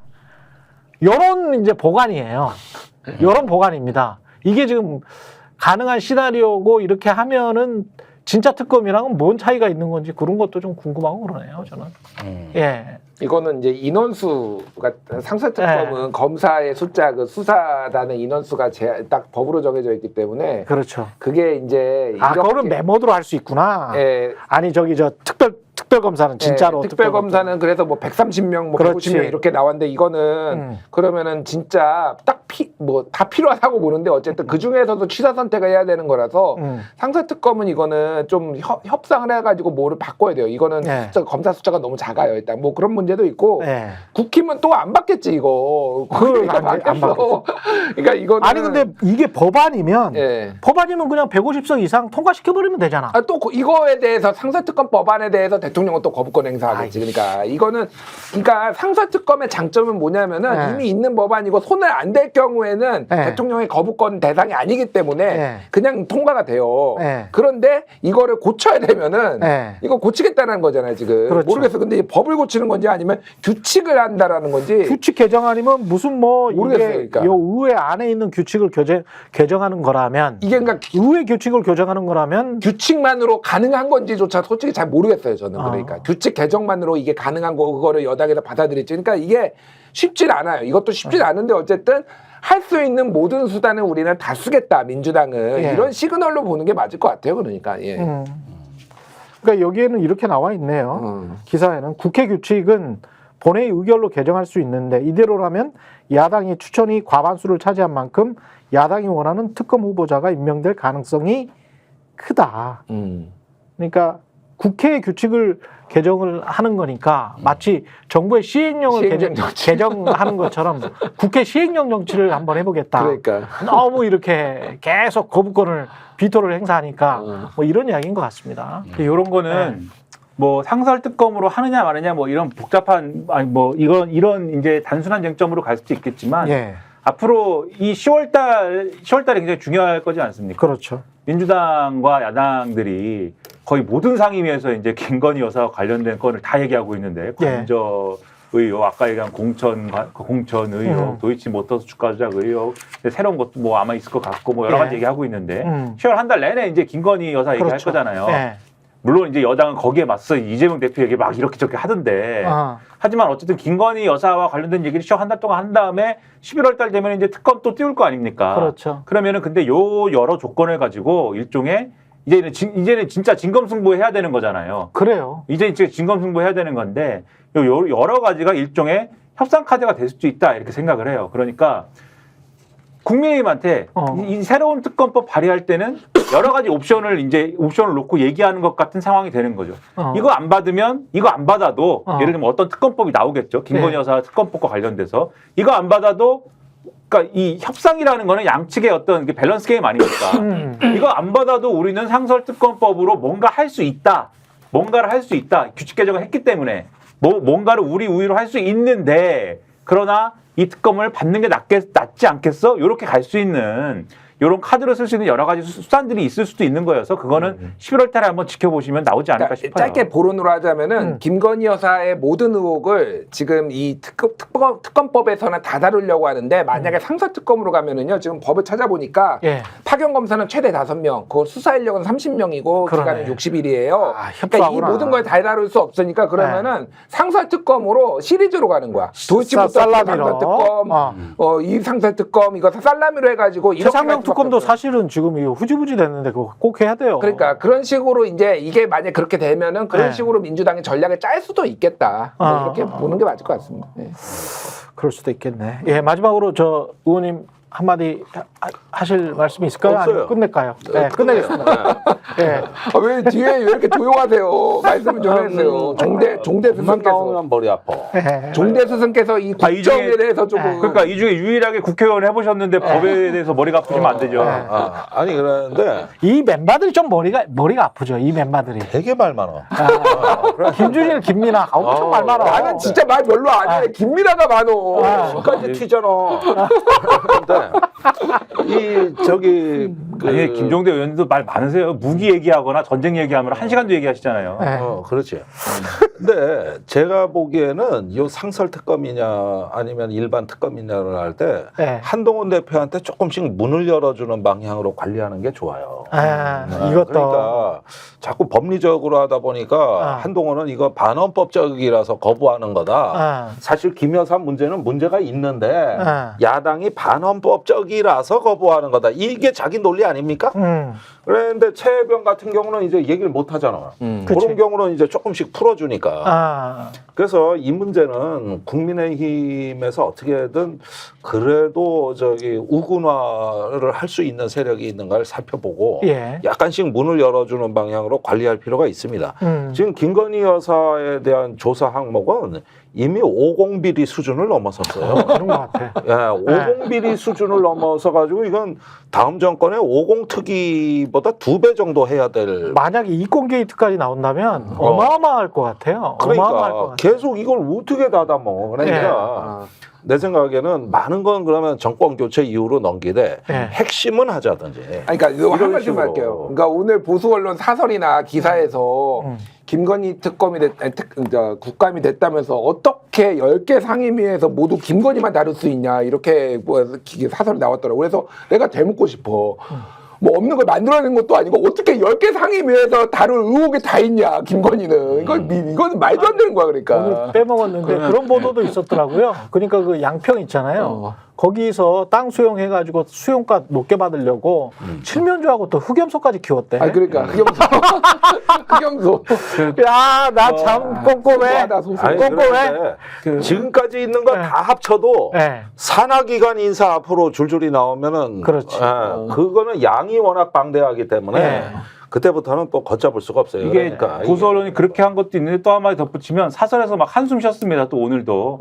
요런 이제 보관이에요. 요런 보관입니다. 이게 지금 가능한 시나리오고 이렇게 하면은 진짜 특검이랑은 뭔 차이가 있는 건지 그런 것도 좀 궁금하고 그러네요, 저는. 예. 이거는 이제 인원수가 상설특검은 검사의 숫자 그 수사단의 인원수가 딱 법으로 정해져 있기 때문에 그렇죠. 그게 이제 그거는 메모드로 할 수 있구나. 예. 아니 저기 저 특별검사는 진짜로 예, 특별검사는 그래서 뭐 130명, 뭐 그렇지. 150명 이렇게 나왔는데 이거는 그러면은 진짜 딱 뭐 다 필요하다고 보는데 어쨌든 그 중에서도 취사 선택을 해야 되는 거라서 상설특검은 이거는 좀 협상을 해가지고 뭐를 바꿔야 돼요. 이거는 검사 숫자가 너무 작아요. 일단 뭐 그런 문제도 있고 국힘은 또 안 받겠지 이거. 그걸 안 받겠어. 그러니까 이거는 아니 근데 이게 법안이면 법안이면 그냥 150석 이상 통과시켜 버리면 되잖아. 또 이거에 대해서 상설특검 법안에 대해서 대통령은 또 거부권 행사하겠지. 그러니까 이거는 그러니까 상설특검의 장점은 뭐냐면은 이미 있는 법안이고 손을 안 댈 경우에는 대통령의 거부권 대상이 아니기 때문에 그냥 통과가 돼요. 그런데 이거를 고쳐야 되면은 이거 고치겠다는 거잖아요 지금. 그렇죠. 모르겠어. 근데 이 법을 고치는 건지 아니면 규칙을 한다라는 건지. 규칙 개정 아니면 무슨 뭐 모르겠어요, 이게 그러니까. 요 의회 안에 있는 규칙을 개정하는 거라면 이게 그러니까 의회 규칙을 개정하는 거라면 규칙만으로 가능한 건지조차 솔직히 잘 모르겠어요 저는. 그러니까 규칙 개정만으로 이게 가능한 거 그거를 여당에서 받아들일지. 그러니까 이게 쉽질 않아요. 이것도 쉽질 않은데 어쨌든 할 수 있는 모든 수단을 우리는 다 쓰겠다 민주당은 이런 시그널로 보는 게 맞을 것 같아요. 그러니까 그러니까 여기에는 이렇게 나와 있네요. 기사에는 국회 규칙은 본회의 의결로 개정할 수 있는데 이대로라면 야당이 추천이 과반수를 차지한 만큼 야당이 원하는 특검 후보자가 임명될 가능성이 크다. 그러니까 국회 규칙을 개정을 하는 거니까 마치 정부의 시행령을 개정하는 것처럼 국회 시행령 정치를 한번 해보겠다. 그러니까 너무 이렇게 계속 거부권을 비토를 행사하니까 뭐 이런 이야기인 것 같습니다. 이런 거는 뭐 상설특검으로 하느냐 마느냐 뭐 이런 복잡한 아니 뭐 이런 이제 단순한 쟁점으로 갈 수도 있겠지만 앞으로 이 10월달이 굉장히 중요할 거지 않습니까? 그렇죠. 민주당과 야당들이 거의 모든 상임위에서 이제 김건희 여사와 관련된 건을 다 얘기하고 있는데 관저 의혹, 아까 얘기한 공천 의혹, 도이치모터스 주가 조작 의혹, 새로운 것도 뭐 아마 있을 것 같고 뭐 여러 가지 얘기하고 있는데 10월 한 달 내내 이제 김건희 여사 얘기할 거잖아요. 물론 이제 여당은 거기에 맞서 이재명 대표 얘기 막 이렇게 저렇게 하던데 하지만 어쨌든 김건희 여사와 관련된 얘기를 10월 한 달 동안 한 다음에 11월 달 되면 이제 특검 또 띄울 거 아닙니까? 그렇죠. 그러면은 근데 요 여러 조건을 가지고 일종의 이제는 진짜 진검승부 해야 되는 거잖아요. 그래요. 이제 진검승부 해야 되는 건데 요 여러 가지가 일종의 협상 카드가 될 수도 있다 이렇게 생각을 해요. 그러니까 국민의힘한테 이 새로운 특검법 발의할 때는 여러 가지 옵션을 놓고 얘기하는 것 같은 상황이 되는 거죠. 이거 안 받아도 예를 들면 어떤 특검법이 나오겠죠. 김건희 여사 특검법과 관련돼서 이거 안 받아도 그러니까 이 협상이라는 거는 양측의 어떤 밸런스 게임 아닙니까? 이거 안 받아도 우리는 상설특검법으로 뭔가를 할 수 있다. 규칙 개정을 했기 때문에 뭔가를 우리 우위로 할 수 있는데 그러나 이 특검을 받는 게 낫지 않겠어? 이렇게 갈 수 있는 이런 카드를 쓸 수 있는 여러 가지 수단들이 있을 수도 있는 거여서 그거는 11월 달에 한번 지켜보시면 나오지 않을까 싶어요. 짧게 보론으로 하자면은 김건희 여사의 모든 의혹을 지금 이 특검법에서는 다 다루려고 하는데 만약에 상설특검으로 가면은요 지금 법을 찾아보니까 파견 검사는 최대 5명, 그 수사 인력은 30명이고 기간은 60일이에요. 그러니까 이 모든 걸 다 다룰 수 없으니까 그러면은 상설특검으로 시리즈로 가는 거야. 도이치모터스 상설특검, 이 상설특검 이거 살라미로 해가지고 최상병 특검도 사실은 지금 이거 후지부지 됐는데 그거 꼭 해야 돼요. 그러니까 그런 식으로 이제 이게 만약 그렇게 되면은 그런 식으로 민주당이 전략을 짤 수도 있겠다. 뭐 이렇게 보는 게 맞을 것 같습니다. 그럴 수도 있겠네. 마지막으로 저 의원님 한마디 하실 말씀이 있을까요? 없어요. 아니면 끝낼까요? 네, 끝내겠습니다. 왜 뒤에 왜 이렇게 조용하세요? 말씀 좀 해주세요. 종대 스승께서 나오면 머리 아파. 종대 스승께서 이 국정에 대해서 조금 그러니까 이 중에 유일하게 국회의원 해보셨는데 법에 대해서 머리가 아프시면 안 되죠. 아니 그런데 이 멤버들이 좀 머리가 아프죠. 이 멤버들이. 되게 말 많아. 김준일, 김민아 엄청 말 많아. 나는 진짜 말 별로 안 해. 김민아가 많어. 까지 튀잖아. 근데 아니 김종대 의원도 말 많으세요. 무기 얘기하거나 전쟁 얘기하면 1시간도 얘기하시잖아요. 그렇지. 근데 제가 보기에는 이 상설 특검이냐 아니면 일반 특검이냐를 할 때 한동훈 대표한테 조금씩 문을 열어주는 방향으로 관리하는 게 좋아요. 이것도 그러니까 자꾸 법리적으로 하다 보니까 한동훈은 이거 반헌법적이라서 거부하는 거다. 사실 김 여사 문제는 문제가 있는데 야당이 반헌법적이라서 거부하는 거다. 이게 자기 논리 아닙니까? 그런데 최혜병 같은 경우는 이제 얘기를 못 하잖아. 그런 경우는 이제 조금씩 풀어주니까. 그래서 이 문제는 국민의힘에서 어떻게든 그래도 우군화를 할 수 있는 세력이 있는가를 살펴보고 약간씩 문을 열어주는 방향으로 관리할 필요가 있습니다. 지금 김건희 여사에 대한 조사 항목은 이미 50비리 수준을 넘어섰어요. 그런 것 같아. 예, 50비리 수준을 넘어서 가지고 이건 다음 정권의 50특위보다 2배 정도 해야 될. 만약에 이권 게이트까지 나온다면 어마어마할 것 같아요. 그러니까 어마어마할 것 같아요. 계속 이걸 어떻게 다담어. 그러니까 내 생각에는 많은 건 그러면 정권 교체 이후로 넘기되 핵심은 하자든지. 그러니까 이거 한 이런 말씀 식으로. 할게요. 그러니까 오늘 보수 언론 사설이나 기사에서 김건희 특검이 국감이 됐다면서 어떻게 10개 상임위에서 모두 김건희만 다룰 수 있냐 이렇게 뭐 사설이 나왔더라고. 그래서 내가 되묻고 싶어. 뭐 없는 걸 만들어낸 것도 아니고 어떻게 10개 상임위에서 다룰 의혹이 다 있냐 김건희는. 이건 말도 안 되는 거야. 그러니까 오늘 빼먹었는데 그런 보도도 있었더라고요. 그러니까 그 양평 있잖아요. 거기서 땅 수용해가지고 수용가 높게 받으려고 칠면조하고 또 흑염소까지 키웠대. 아 그러니까 흑염소. 흑염소. 야, 나 참 꼼꼼해. 꼼꼼해. 지금까지 있는 거 다 합쳐도 산하기관 인사 앞으로 줄줄이 나오면은 그렇지. 그거는 양이 워낙 방대하기 때문에 그때부터는 또 걷잡을 수가 없어요. 이게 그러니까 보수 언론이 그렇게 한 것도 있는데 또 한마디 덧붙이면 사설에서 막 한숨 쉬었습니다. 또 오늘도.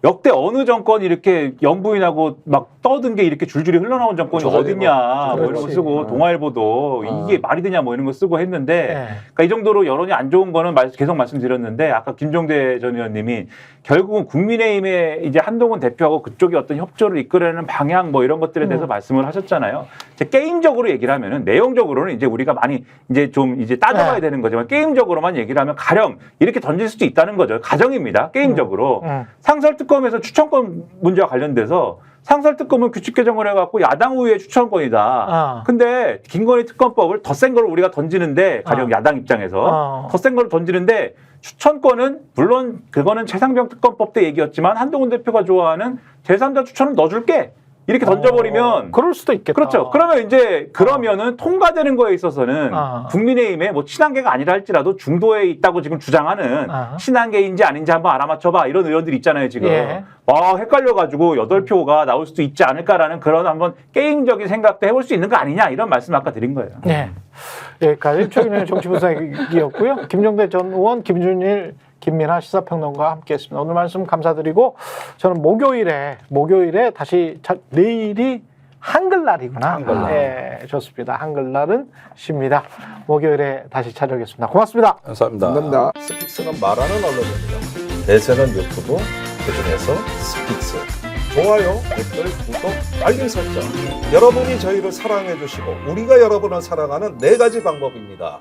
역대 어느 정권이 이렇게 영부인하고 막 떠든 게 이렇게 줄줄이 흘러나온 정권이 어딨냐 뭐 이런 거 쓰고 동아일보도 이게 말이 되냐 뭐 이런 거 쓰고 했는데 그러니까 이 정도로 여론이 안 좋은 거는 계속 말씀드렸는데 아까 김종대 전 의원님이 결국은 국민의힘의 이제 한동훈 대표하고 그쪽이 어떤 협조를 이끌어내는 방향 뭐 이런 것들에 대해서 말씀을 하셨잖아요. 이제 게임적으로 얘기를 하면은 내용적으로는 이제 우리가 많이 이제 좀 이제 따져봐야 되는 거지만 게임적으로만 얘기를 하면 가령 이렇게 던질 수도 있다는 거죠. 가정입니다. 게임적으로. 상설특검에서 추천권 문제와 관련돼서 상설특검은 규칙 개정을 해갖고 야당 우위의 추천권이다. 근데 김건희 특검법을 더 센 걸 우리가 던지는데 가령 야당 입장에서 더 센 걸 던지는데 추천권은 물론 그거는 최상병 특검법 때 얘기였지만 한동훈 대표가 좋아하는 제3자 추천은 넣어줄게. 이렇게 던져버리면 그럴 수도 있겠다. 그렇죠. 그러면 이제 그러면은 통과되는 거에 있어서는 국민의힘에 뭐 친한계가 아니라 할지라도 중도에 있다고 지금 주장하는 친한계인지 아닌지 한번 알아맞혀봐 이런 의원들이 있잖아요 지금. 헷갈려가지고 8표가 나올 수도 있지 않을까라는 그런 한번 게임적인 생각도 해볼 수 있는 거 아니냐 이런 말씀 아까 드린 거예요. 네. 여기까지 최근의 정치분석이었고요. 김종대 전 의원, 김준일 김민하 시사평론가와 함께했습니다. 오늘 말씀 감사드리고 저는 목요일에 다시 내일이 한글날이구나. 한글날. 네, 좋습니다. 한글날은 쉽니다. 목요일에 다시 찾아오겠습니다. 고맙습니다. 감사합니다. 감사합니다. 스픽스는 말하는 언론입니다. 대세는 유튜브, 그중에서 스픽스. 좋아요, 댓글, 구독, 알림 설정. 여러분이 저희를 사랑해 주시고 우리가 여러분을 사랑하는 4가지 방법입니다.